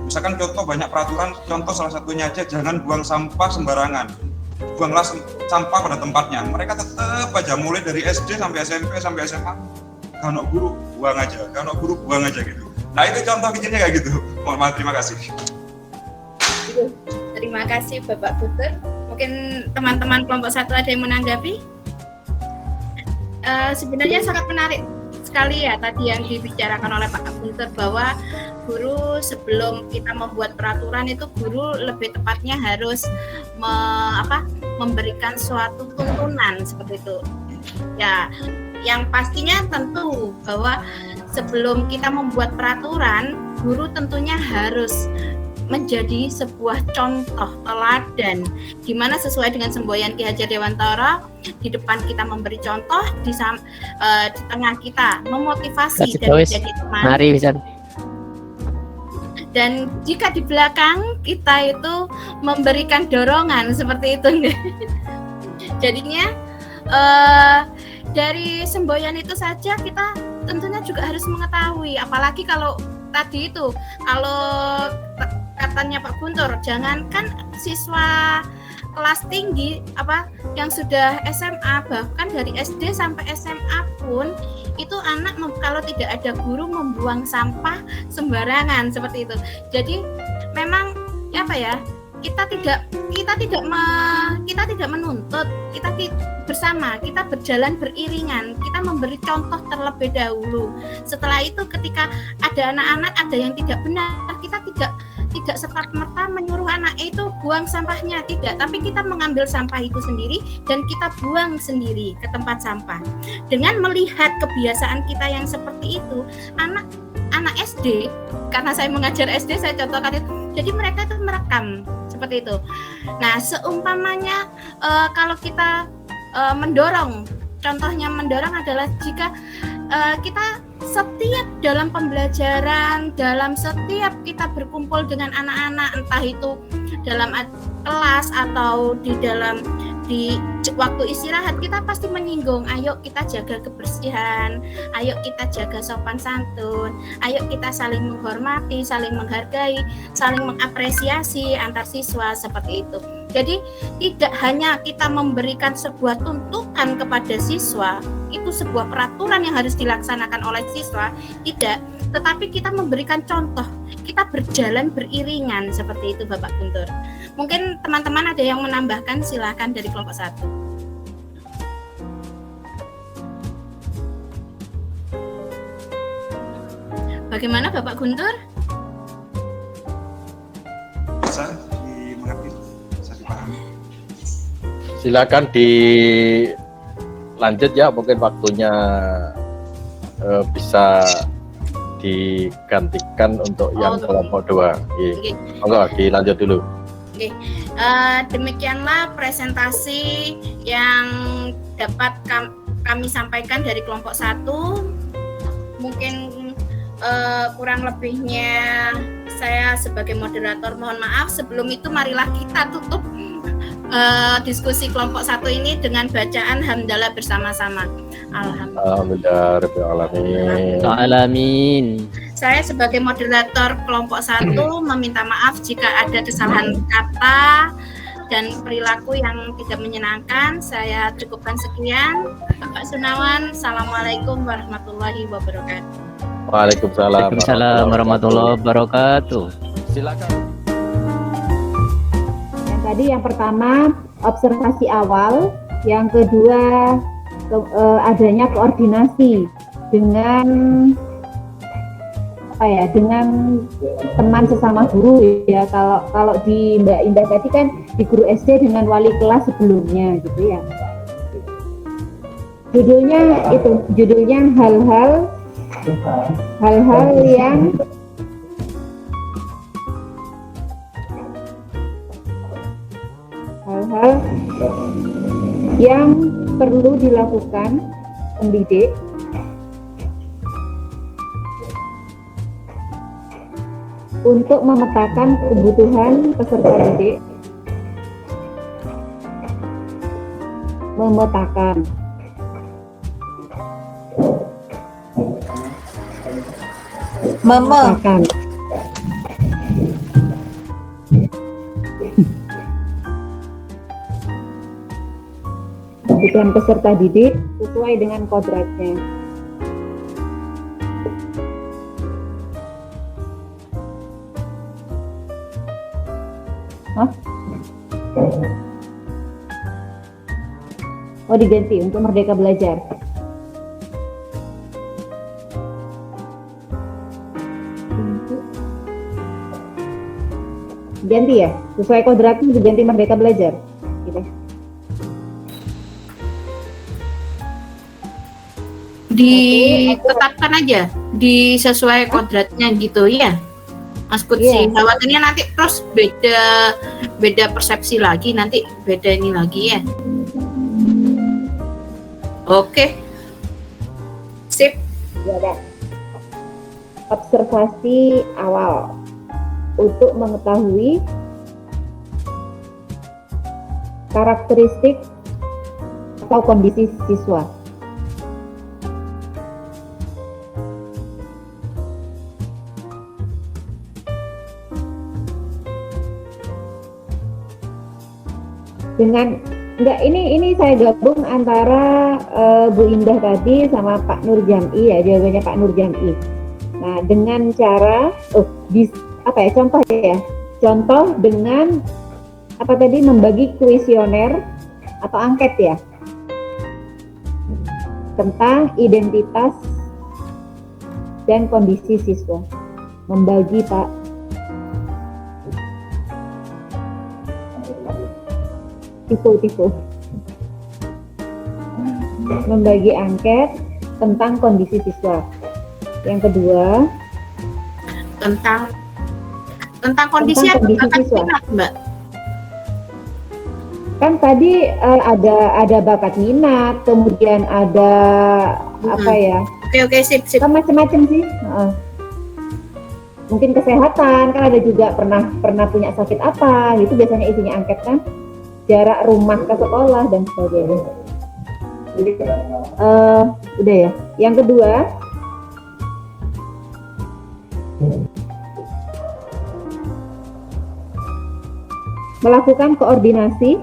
Misalkan contoh banyak peraturan, contoh salah satunya aja jangan buang sampah sembarangan. Buanglah sampah pada tempatnya. Mereka tetap aja mulai dari SD sampai SMP sampai SMA. Kalau guru buang aja, gitu. Nah, itu contoh kecilnya kayak gitu. Mohon maaf, terima kasih. Terima kasih Bapak Guntur. Mungkin teman-teman kelompok 1 ada yang menanggapi? Sebenarnya sangat menarik sekali ya tadi yang dibicarakan oleh Pak Guntur bahwa guru sebelum kita membuat peraturan itu guru lebih tepatnya harus memberikan suatu tuntunan seperti itu. Ya, yang pastinya tentu bahwa sebelum kita membuat peraturan, guru tentunya harus menjadi sebuah contoh teladan di mana sesuai dengan semboyan Ki Hajar Dewantara, di depan kita memberi contoh, di tengah kita memotivasi dan menjadi teman. Mari bisa. Dan jika di belakang kita itu memberikan dorongan seperti itu. Jadinya dari semboyan itu saja kita tentunya juga harus mengetahui, apalagi kalau tadi itu kalau katanya Pak Guntur, jangankan siswa kelas tinggi yang sudah SMA, bahkan dari SD sampai SMA pun itu anak kalau tidak ada guru membuang sampah sembarangan seperti itu. Jadi memang kita tidak menuntut, kita bersama, kita berjalan beriringan, kita memberi contoh terlebih dahulu. Setelah itu ketika ada anak-anak ada yang tidak benar, kita tidak serta-merta menyuruh anak itu buang sampahnya, tidak, tapi kita mengambil sampah itu sendiri dan kita buang sendiri ke tempat sampah. Dengan melihat kebiasaan kita yang seperti itu, anak SD, karena saya mengajar SD, saya contohkan itu, jadi mereka itu merekam seperti itu. Nah, seumpamanya kalau kita mendorong, contohnya mendorong adalah jika kita setiap dalam pembelajaran, dalam setiap kita berkumpul dengan anak-anak, entah itu dalam kelas atau di waktu istirahat, kita pasti menyinggung, ayo kita jaga kebersihan, ayo kita jaga sopan santun, ayo kita saling menghormati, saling menghargai, saling mengapresiasi antar siswa seperti itu. Jadi tidak hanya kita memberikan sebuah tuntutan kepada siswa, itu sebuah peraturan yang harus dilaksanakan oleh siswa, tidak, tetapi kita memberikan contoh, kita berjalan beriringan seperti itu Bapak Guntur. Mungkin teman-teman ada yang menambahkan, silakan dari kelompok 1. Bagaimana Bapak Guntur? Bisa dimengerti, bisa dipahami. Silakan dilanjut ya, mungkin waktunya bisa digantikan untuk yang kelompok 2. Enggak, dilanjut dulu. Oke. Demikianlah presentasi yang dapat kami sampaikan dari kelompok 1. Mungkin kurang lebihnya saya sebagai moderator mohon maaf. Sebelum itu marilah kita tutup diskusi kelompok 1 ini dengan bacaan hamdalah bersama-sama. Alhamdulillah. Saya sebagai moderator kelompok 1 meminta maaf jika ada kesalahan kata dan perilaku yang tidak menyenangkan. Saya cukupkan sekian. Bapak Sunawan, Assalamualaikum warahmatullahi wabarakatuh. Waalaikumsalam warahmatullahi wabarakatuh. Silakan. Yang pertama observasi awal, yang kedua adanya koordinasi dengan teman sesama guru ya. Kalau di Mbak Indah tadi kan di guru SD dengan wali kelas sebelumnya gitu ya. Judulnya hal-hal yang perlu dilakukan pendidik untuk memetakan kebutuhan peserta didik, memetakan kebutuhan peserta didik sesuai dengan kodratnya. Oh, diganti untuk Merdeka Belajar. Ganti ya, sesuai kodratnya diganti Merdeka Belajar. Gitu. Ditetapkan aja di sesuai kodratnya gitu ya, Mas Kutsi. Iya. Khawatirnya nanti terus beda persepsi lagi, nanti beda ini lagi ya. Oke, sip. Ya, ada. Observasi awal untuk mengetahui karakteristik atau kondisi siswa. Dengan ini saya gabung antara Bu Indah tadi sama Pak Nur Jam'i ya, jawabannya Pak Nur Jam'i. Nah, dengan cara contoh ya. Contoh dengan apa tadi, membagi kuesioner atau angket ya. Tentang identitas dan kondisi siswa. Membagi, Pak. Tipu. Membagi angket tentang kondisi siswa. Yang kedua, Tentang kondisi siswa. minat, Mbak. Kan tadi ada bakat minat, kemudian ada apa ya? Oke, sip. Kan macam-macam sih. Mungkin kesehatan, kan ada juga pernah punya sakit apa, gitu biasanya isinya angket kan. Jarak rumah ke sekolah dan sebagainya. Udah ya. Yang kedua, melakukan koordinasi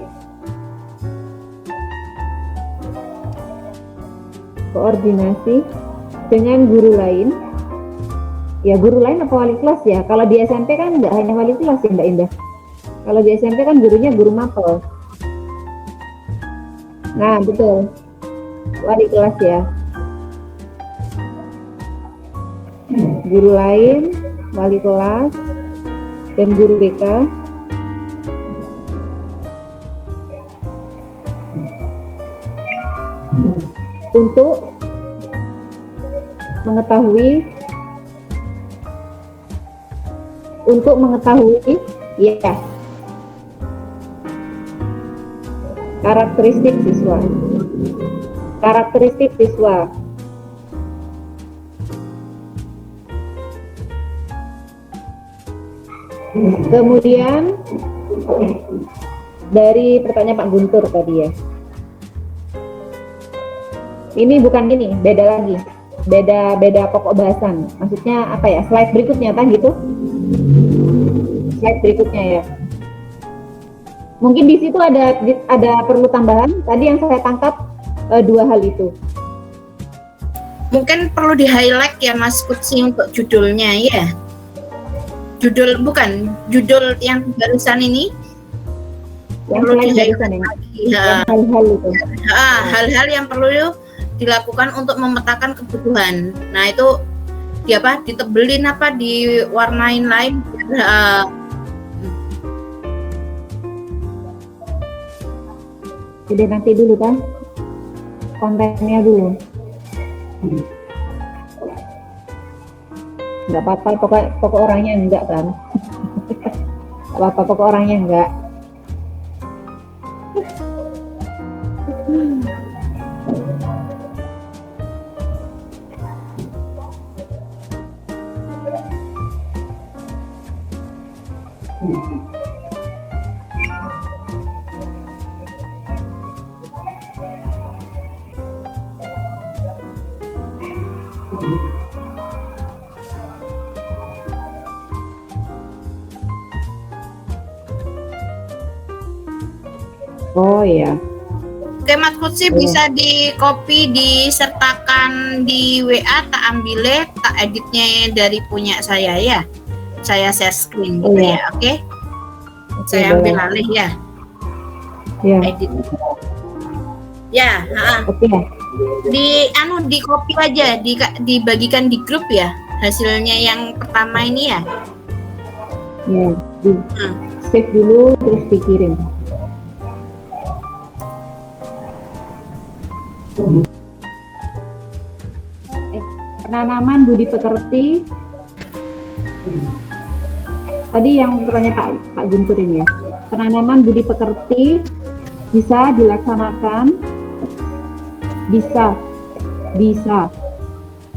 dengan guru lain. Ya, guru lain apa wali kelas ya? Kalau di SMP kan nggak hanya wali kelas ya, Mbak Indah. Kalau di SMP kan gurunya guru mapel. Nah, betul. Wali kelas ya. Guru lain, wali kelas, dan guru BK. Untuk mengetahui ya, karakteristik siswa. Kemudian dari pertanyaan Pak Guntur tadi ya. Ini bukan gini, beda lagi. Beda pokok bahasan. Maksudnya apa ya? Slide berikutnya kan gitu. Slide berikutnya ya. Mungkin di situ ada perlu tambahan. Tadi yang saya tangkap dua hal itu. Mungkin perlu di-highlight ya Mas Kutsi untuk judulnya ya. Judul yang barusan ini. Yang perlu slide barusan ini. Yang hal-hal itu. Hal-hal yang perlu dilakukan untuk memetakan kebutuhan. Nah, itu ditebelin diwarnain lain. Jadi nanti dulu kan kontennya dulu. Nggak apa-apa, pokok orangnya enggak kan. Nggak apa-apa, pokok orangnya enggak. Oh iya. Oke Mas Kutsi, bisa di copy, disertakan di WA, tak ambil, tak editnya dari punya saya ya. Saya share screen gitu ya, oke? Saya ambil alih ya. Ya. Edit. Ya, Oke. Di copy aja, dibagikan di grup ya hasilnya yang pertama ini ya. Ya, di save dulu terus dikirim. Penanaman budi pekerti. Tadi yang bertanya Pak Guntur ini ya. Penanaman budi pekerti bisa dilaksanakan. Bisa.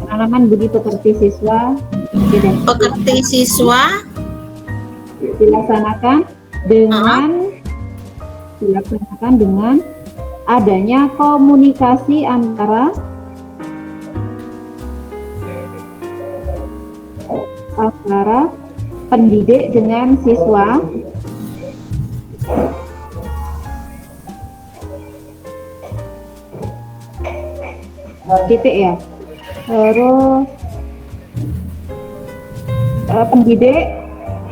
Penanaman budi pekerti siswa. Pekerti siswa dilaksanakan dengan adanya komunikasi antara pendidik dengan siswa, titik ya. Terus pendidik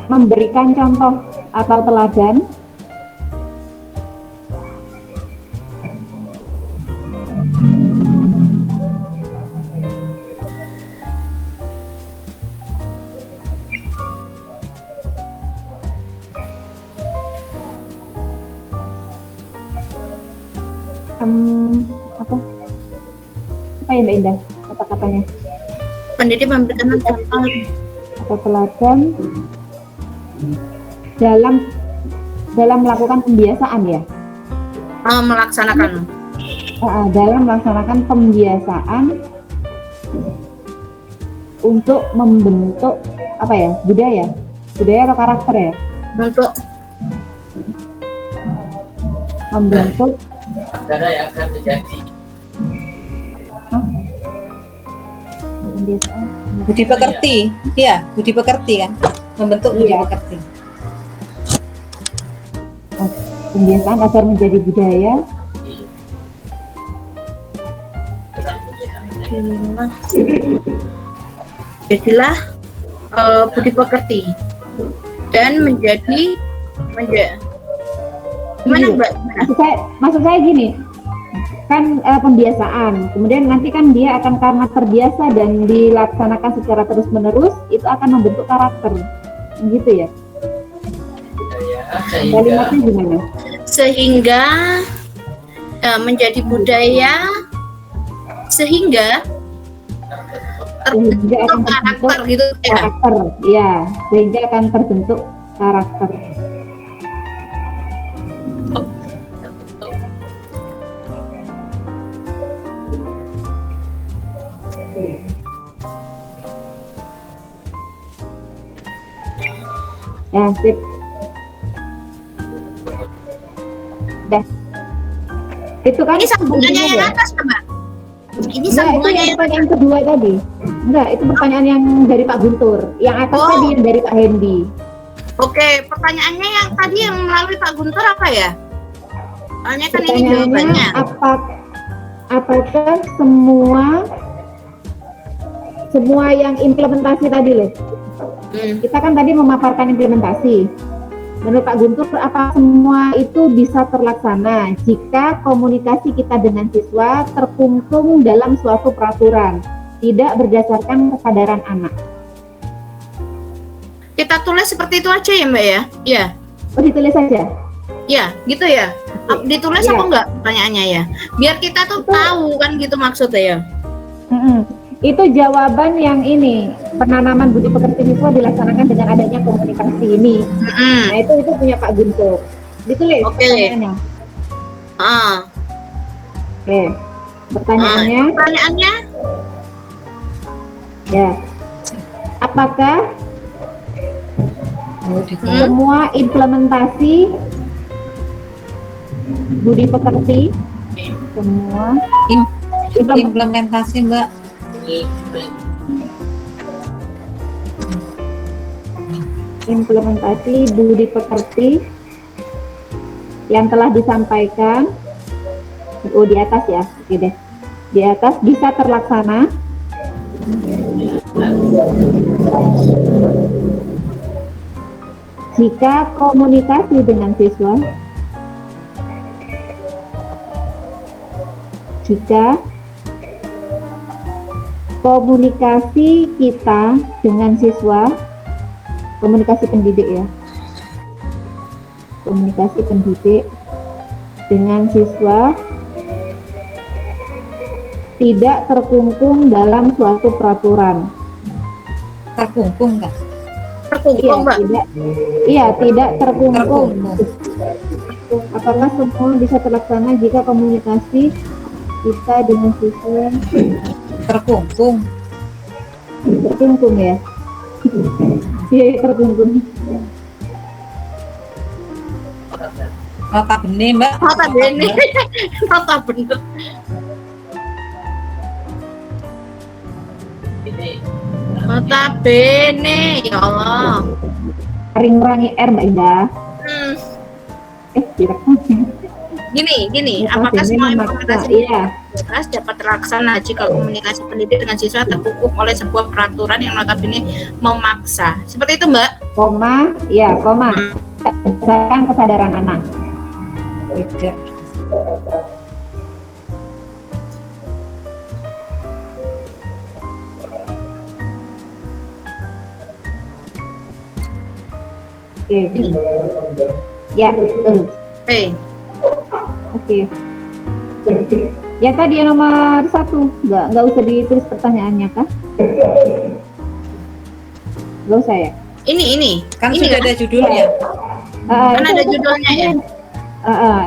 memberikan contoh atau teladan apa ya Mbak Indah kata-katanya? pendidik memberikan contoh Atau teladan dalam melakukan pembiasaan ya? Melaksanakan. Dalam melaksanakan pembiasaan untuk membentuk apa ya? Budaya atau karakter ya? Untuk membentuk Budi pekerti, iya, budi pekerti kan, membentuk budi pekerti. Pembiasaan agar menjadi budaya. Jadilah budi pekerti dan menjadi gimana Mbak? Maksud saya gini, kan pembiasaan, kemudian nanti kan dia akan karena terbiasa dan dilaksanakan secara terus-menerus, itu akan membentuk karakter, gitu ya? Kalimatnya gimana? Sehingga menjadi budaya, sehingga akan karakter gitu ya. Karakter, ya, sehingga akan terbentuk karakter. Ya, sip. Dah. Itu kan Ini sambungannya yang atas, Mbak. Ini Enggak, itu sambungannya yang yang pertanyaan kedua tadi. Enggak, itu pertanyaan yang dari Pak Guntur. Yang atas tadi yang dari Pak Hendy. Oke, pertanyaannya yang tadi yang melalui Pak Guntur apa ya? Soalnya kan ini Pertanyaannya, jawabannya. apakah semua yang implementasi tadi loh. Kita kan tadi memaparkan implementasi. Menurut Pak Guntur, apa semua itu bisa terlaksana jika komunikasi kita dengan siswa terkungkung dalam suatu peraturan, tidak berdasarkan kesadaran anak? Kita tulis seperti itu aja ya Mbak ya? Iya. Oh, ditulis saja? Ya, gitu ya. Ditulis Iya. apa enggak pertanyaannya ya? Biar kita tuh tahu kan gitu maksudnya ya. Itu jawaban yang ini, penanaman budi pekerti siswa dilaksanakan dengan adanya komunikasi ini. Nah, itu punya Pak Guntur. Ditulis pertanyaannya. Oke. Pertanyaannya? Ya. Apakah semua implementasi budi pekerti Implementasi Mbak. Implementasi budi pekerti yang telah disampaikan di atas ya, oke deh, di atas bisa terlaksana jika komunikasi dengan siswa, jika komunikasi kita dengan siswa komunikasi pendidik ya. Komunikasi pendidik dengan siswa tidak terkungkung dalam suatu peraturan. Terkungkung kan? Terkungkung, Mbak. Tidak terkungkung. Apakah semua bisa terlaksana jika komunikasi kita dengan siswa Terkungkung. ya? Iya, terkungkung. Notabene Mbak. Notabene. Notabene. Notabene, ya Allah. Ngurangi R Mbak Indah. Tidak. Gini, Ya, apakah ini semua memaksa, implementasi iya. kelas dapat terlaksana jika komunikasi pendidik dengan siswa terkungkung oleh sebuah peraturan yang notabene memaksa? Seperti itu, Mbak. Koma, berdasarkan kesadaran anak. Tidak. Oke. Ya, betul. Oke. Ya tadi yang nomor 1, nggak usah ditulis pertanyaannya kah? Nggak usah ya? Ini. Kan Ini sudah kan? ada judulnya. Kan ada judulnya ya.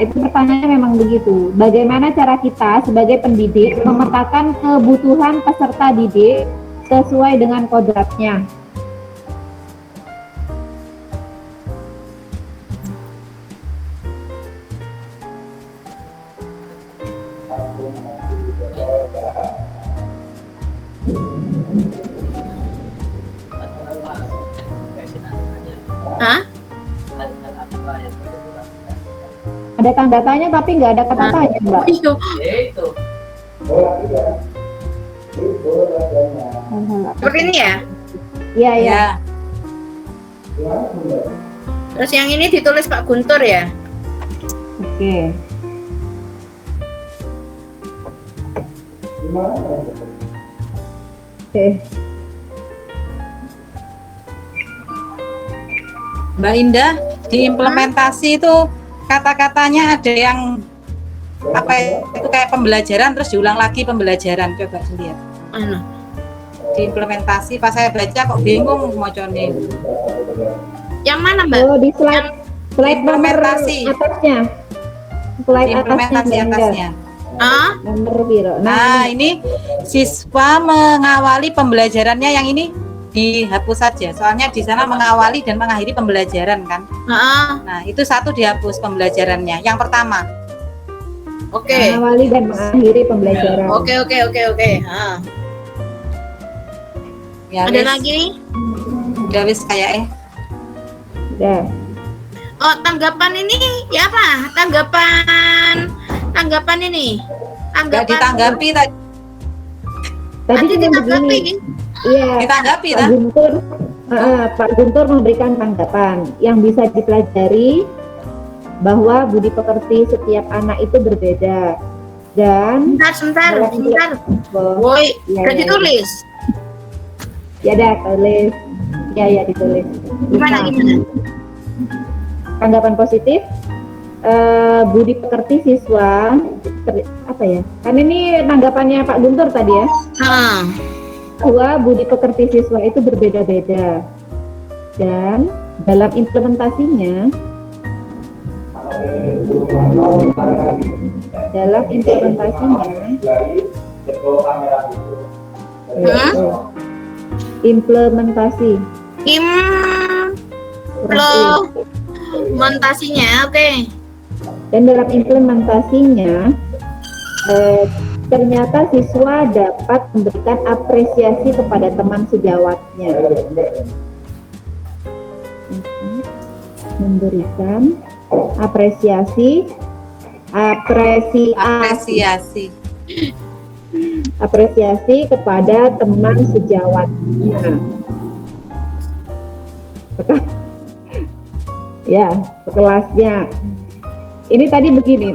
Itu pertanyaannya memang begitu. Bagaimana cara kita sebagai pendidik memetakan kebutuhan peserta didik sesuai dengan kodratnya? Hah? Ada tanda tanya tapi nggak ada kata tanya, Mbak. Iya. Seperti ini ya. Iya, ya. Ya. Terus yang ini ditulis Pak Guntur ya. Oke. Oke. Mbak Indah, di implementasi itu kata-katanya ada yang apa itu kayak pembelajaran terus diulang lagi pembelajaran, coba dilihat. Mana? Di implementasi pas saya baca kok bingung macamnya. Yang mana, Mbak? Oh, di slide nomor Implementasi. atasnya. Slide Di implementasi Mbak Indah. atasnya. Ah, Nomor biru. Nah, ini siswa mengawali pembelajarannya, yang ini dihapus saja. Soalnya di sana mengawali dan mengakhiri pembelajaran kan. Nah, itu satu dihapus pembelajarannya. Yang pertama. oke. Mengawali dan mengakhiri pembelajaran. Oke. Ya, Ada wis. lagi? Udah wis kayak Udah. Oh, tanggapan ini ya apa? Tanggapan ini. nggak ditanggapi tadi. Tadi cuma ditanggapi. begini. Iya. Ditanggapi Pak lah. Guntur, Pak Guntur memberikan tanggapan yang bisa dipelajari bahwa budi pekerti setiap anak itu berbeda dan Sebentar. Woi, Ya, udah ya, ditulis. ya dah tulis, ya ditulis. Gimana? Tanggapan positif, budi pekerti siswa apa ya? Kan ini tanggapannya Pak Guntur tadi ya. Bahwa budi pekerti siswa itu berbeda-beda dan dalam implementasinya implementasinya oke. Dan dalam implementasinya ternyata siswa dapat memberikan apresiasi kepada teman sejawatnya. Memberikan apresiasi kepada teman sejawatnya. Ya, sekelasnya. Ini tadi begini,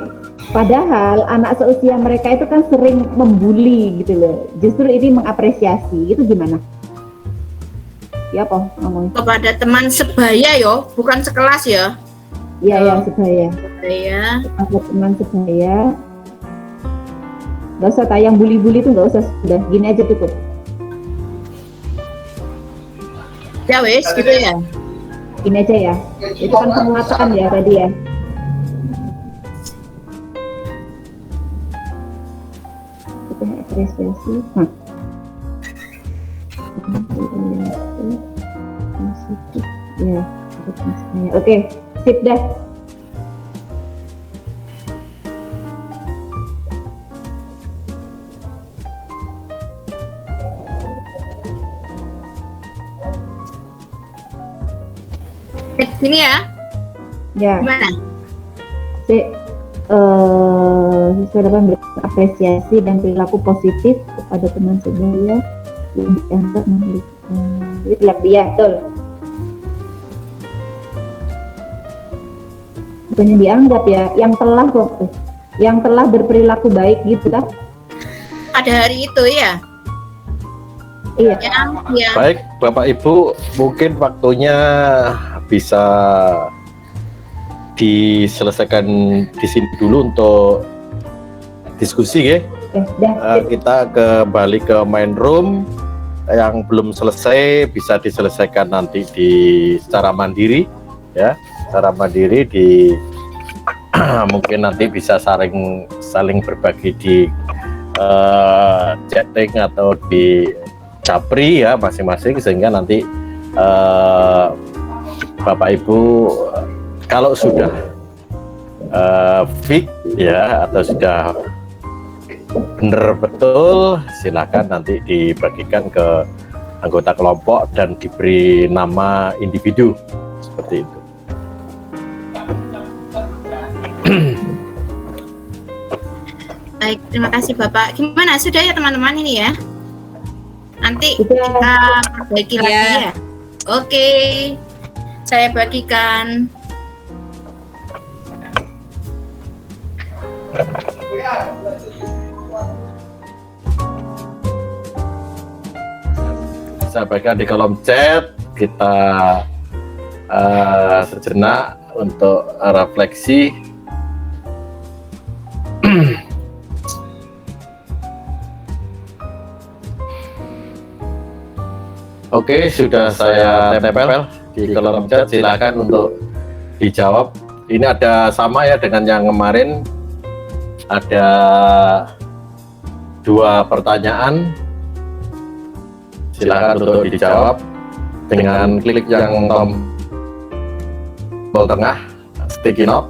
padahal anak seusia mereka itu kan sering membuli gitu loh. Justru ini mengapresiasi, itu gimana? Ya apa ngomong? Kepada teman sebaya yo, bukan sekelas ya. Iya ya sebaya. Sebaya. Kepada teman sebaya. Gak usah tayang bully-bully itu gak usah, sudah gini aja cukup. Ya wes gitu ya. Gini aja ya. Itu kan penguatan ya tadi ya. Kita apresiasi. Nah. Ya, oke, sip dah. Sini ya. Ya. Gimana? Sesuai dengan apresiasi dan perilaku positif kepada teman sebaya yang dianggap memiliki dia, betul. Bukannya dianggap ya, yang telah berperilaku baik gitu kan? Pada hari itu ya. Iya. Ya. Baik, Bapak Ibu, mungkin waktunya bisa diselesaikan di sini dulu untuk diskusi ya. Kita kembali ke main room. Yang belum selesai bisa diselesaikan nanti secara mandiri ya, secara mandiri mungkin nanti bisa saling berbagi di chatting atau di Capri ya masing-masing, sehingga nanti Bapak Ibu kalau sudah fit ya atau sudah benar betul, silakan nanti dibagikan ke anggota kelompok dan diberi nama individu seperti itu. Baik, terima kasih Bapak. Gimana, sudah ya teman-teman ini ya? Nanti kita perbaiki lagi ya. Oke, saya bagikan. Saya bagikan di kolom chat. Kita sejenak untuk refleksi. Oke, sudah saya tempel di kolom chat. Silakan untuk dijawab. Ini ada sama ya dengan yang kemarin. Ada 2 pertanyaan. Silakan untuk dijawab dengan klik yang tombol tengah, sticky note.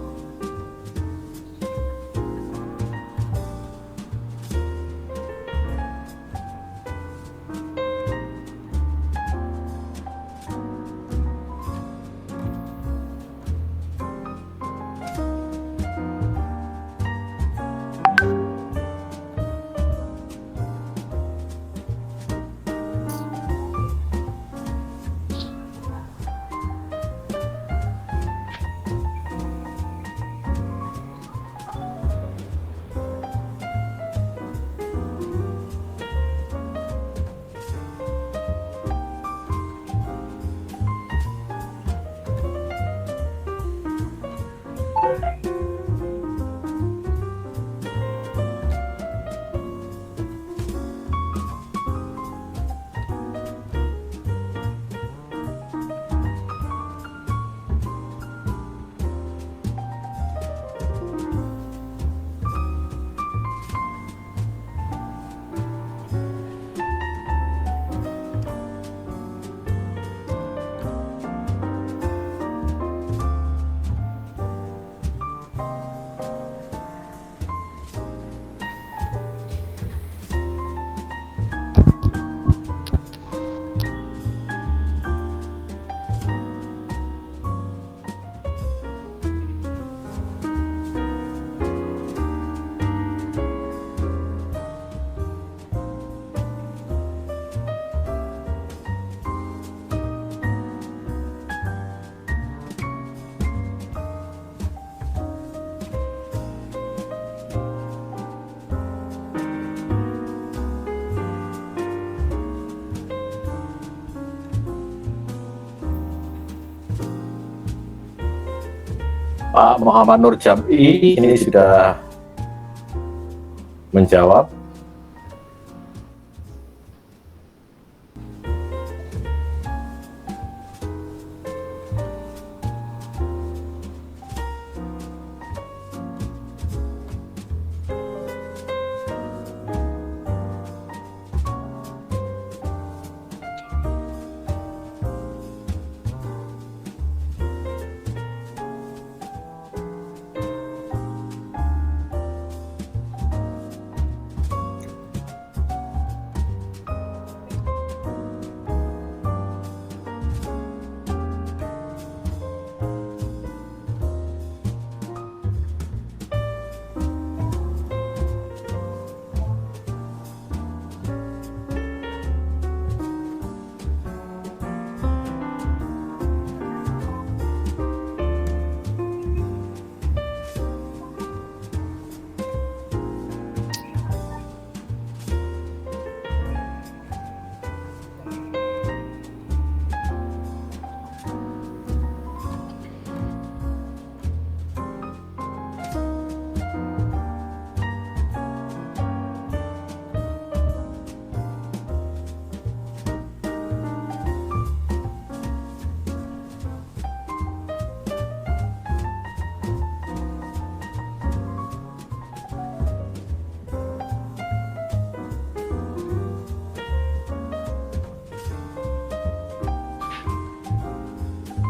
Pak Muhammad Nur Jam'i ini sudah menjawab.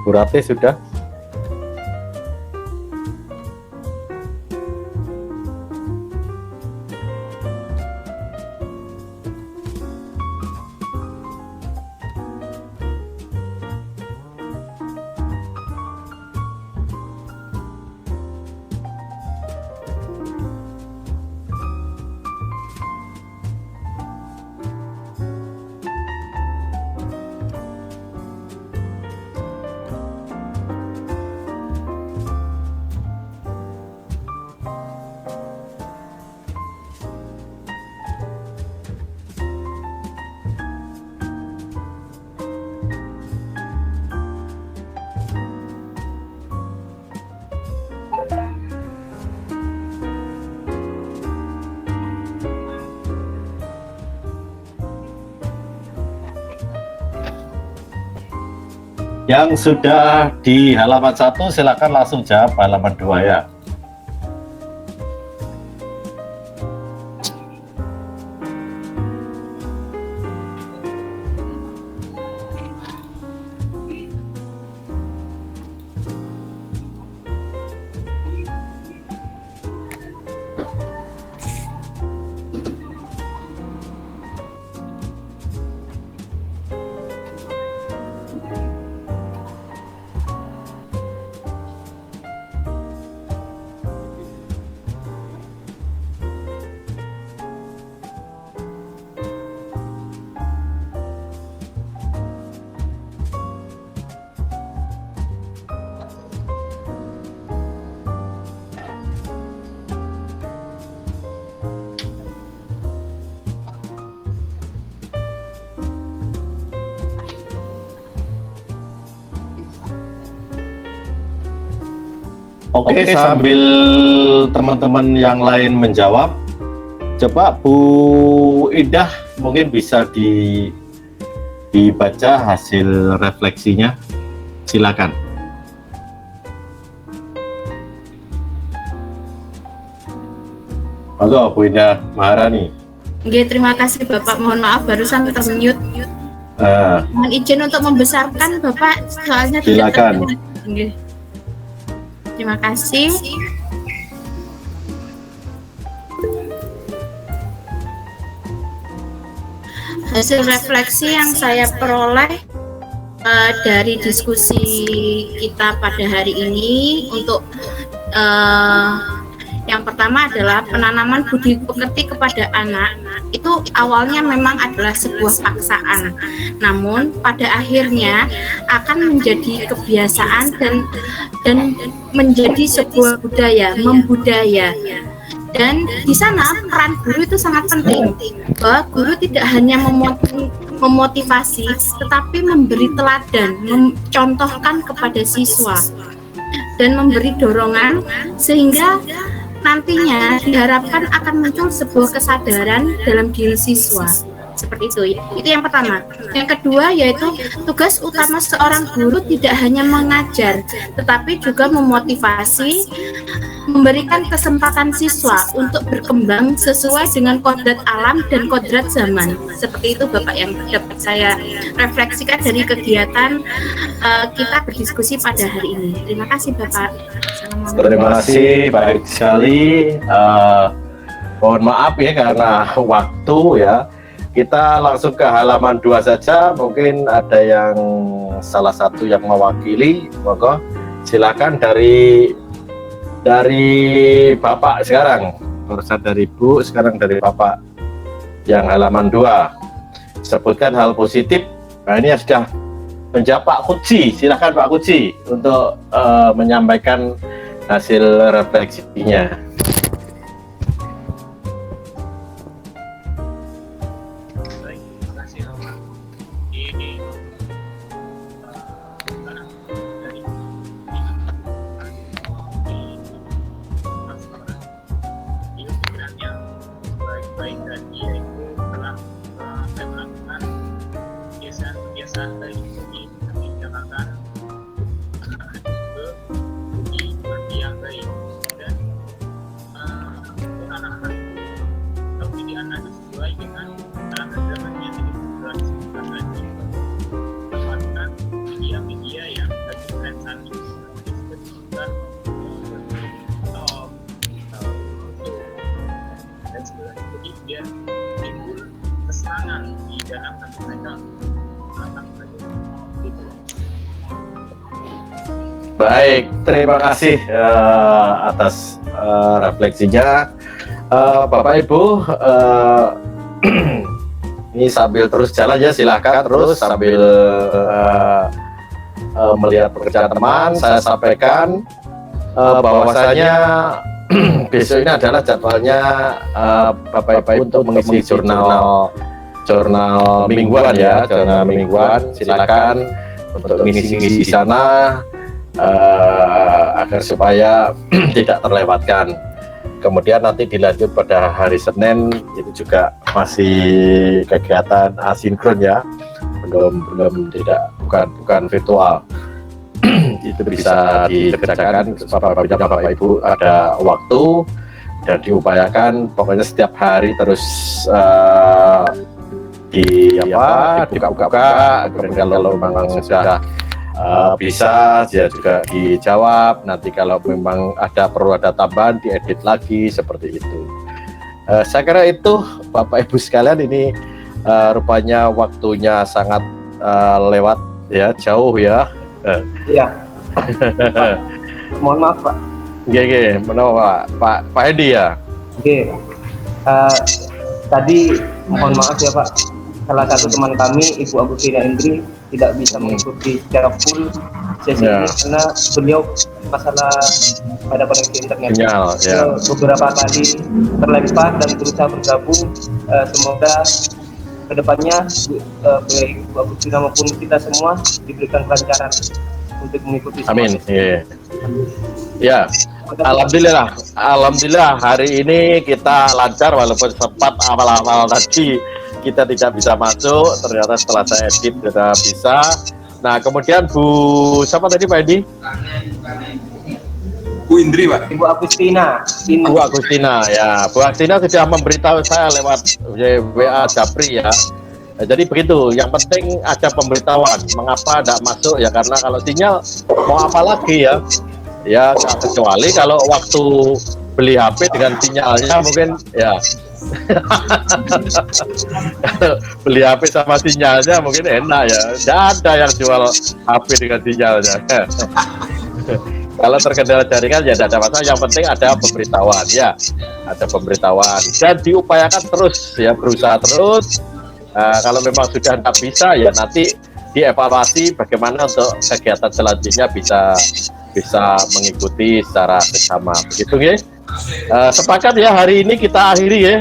Bu Rati sudah? Yang sudah di halaman 1 silakan langsung jawab halaman 2 ya. Oke, sambil teman-teman yang lain menjawab, coba Bu Indah mungkin bisa dibaca hasil refleksinya. Silakan. Halo Bu Indah Maharani. Oke, terima kasih Bapak. Mohon maaf barusan termute. Mohon izin untuk membesarkan Bapak, soalnya silakan. Tidak. Terima kasih. Hasil refleksi yang saya peroleh dari diskusi kita pada hari ini untuk yang pertama adalah penanaman budi pekerti kepada anak. Itu awalnya memang adalah sebuah paksaan, namun pada akhirnya akan menjadi kebiasaan dan menjadi sebuah budaya, membudaya. Dan di sana peran guru itu sangat penting, bahwa guru tidak hanya memotivasi, tetapi memberi teladan, mencontohkan kepada siswa. dan memberi dorongan sehingga nantinya diharapkan akan muncul sebuah kesadaran dalam diri siswa. Seperti itu ya. Itu yang pertama. Yang kedua yaitu tugas utama seorang guru tidak hanya mengajar, tetapi juga memotivasi, memberikan kesempatan siswa untuk berkembang sesuai dengan kodrat alam dan kodrat zaman. Seperti itu Bapak yang dapat saya refleksikan dari kegiatan kita berdiskusi pada hari ini. Terima kasih Bapak. Terima kasih, baik sekali. Mohon maaf ya karena waktu ya. Kita langsung ke halaman 2 saja. Mungkin ada yang salah satu yang mewakili, monggo silakan dari Bapak sekarang. Barusan dari Ibu, sekarang dari Bapak yang halaman 2. Sebutkan hal positif. Nah ini sudah menjawab Pak Kuci. Silakan Pak Kuci untuk menyampaikan hasil refleksinya. Baik, terima kasih atas refleksinya Bapak Ibu. Ini sambil terus jalan ya, silahkan terus sambil melihat pekerjaan teman. Saya sampaikan bahwasanya besok ini adalah jadwalnya Bapak Ibu untuk mengisi jurnal mingguan ya, jurnal mingguan. Silakan untuk mengisi di sana agar supaya tidak terlewatkan. Kemudian nanti dilanjut pada hari Senin, itu juga masih kegiatan asinkron ya, bukan virtual. Itu bisa dikerjakan apabila Bapak Ibu ada waktu dan diupayakan pokoknya setiap hari terus dibuka. Kemudian kalau memang sudah bisa ya juga dijawab. Nanti kalau memang perlu ada tambahan diedit lagi seperti itu. Saya kira itu Bapak Ibu sekalian, ini rupanya waktunya sangat lewat ya, jauh ya. Iya. Mohon maaf Pak. Oke, Pak Edi ya. Oke. Tadi mohon maaf ya Pak, salah satu teman kami Ibu Agustina Indri tidak bisa mengikuti secara full sesi ini karena beliau masalah pada koneksi internet. Beberapa kali terlempar dan berusaha bergabung. Semoga kedepannya baik Ibu Agustina maupun kita semua diberikan kelancaran untuk mengikuti. Amin. Ya, alhamdulillah hari ini kita lancar walaupun sempat awal-awal tadi kita tidak bisa masuk, ternyata setelah saya edit sudah bisa. Nah kemudian siapa tadi Pak Edi? Bu Indri Pak. Ibu Agustina. Bu Agustina ya, Bu Agustina sudah memberitahu saya lewat WA Japri ya. Jadi begitu, yang penting ada pemberitahuan mengapa tidak masuk ya, karena kalau sinyal mau apa lagi ya kecuali kalau waktu beli HP dengan sinyalnya mungkin ya. Beli HP sama sinyalnya mungkin enak ya. Tidak ada yang jual HP dengan sinyalnya. Kalau terkendala jaringan ya tidak ada masalah. Yang penting ada pemberitahuan ya, ada pemberitahuan dan diupayakan terus ya, berusaha terus. Kalau memang sudah tidak bisa ya nanti dievaluasi bagaimana untuk kegiatan selanjutnya bisa mengikuti secara bersama. Begitu ya. Sepakat ya, hari ini kita akhiri ya.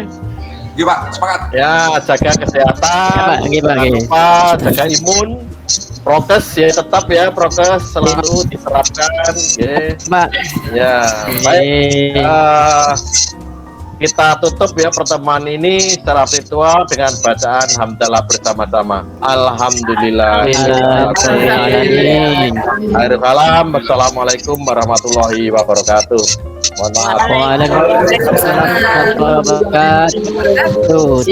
Iya Pak, sepakat. Ya, jaga kesehatan, jangan lupa jaga imun. prokes ya, tetap ya, prokes selalu diterapkan ya. Mbak. Ya, baik. Kita tutup ya pertemuan ini secara virtual dengan bacaan hamdalah bersama-sama. Alhamdulillah. Akhirul kalam. Wassalamualaikum warahmatullahi wabarakatuh. Mohon maaf. Waalaikumsalam warahmatullahi wabarakatuh. Tuh,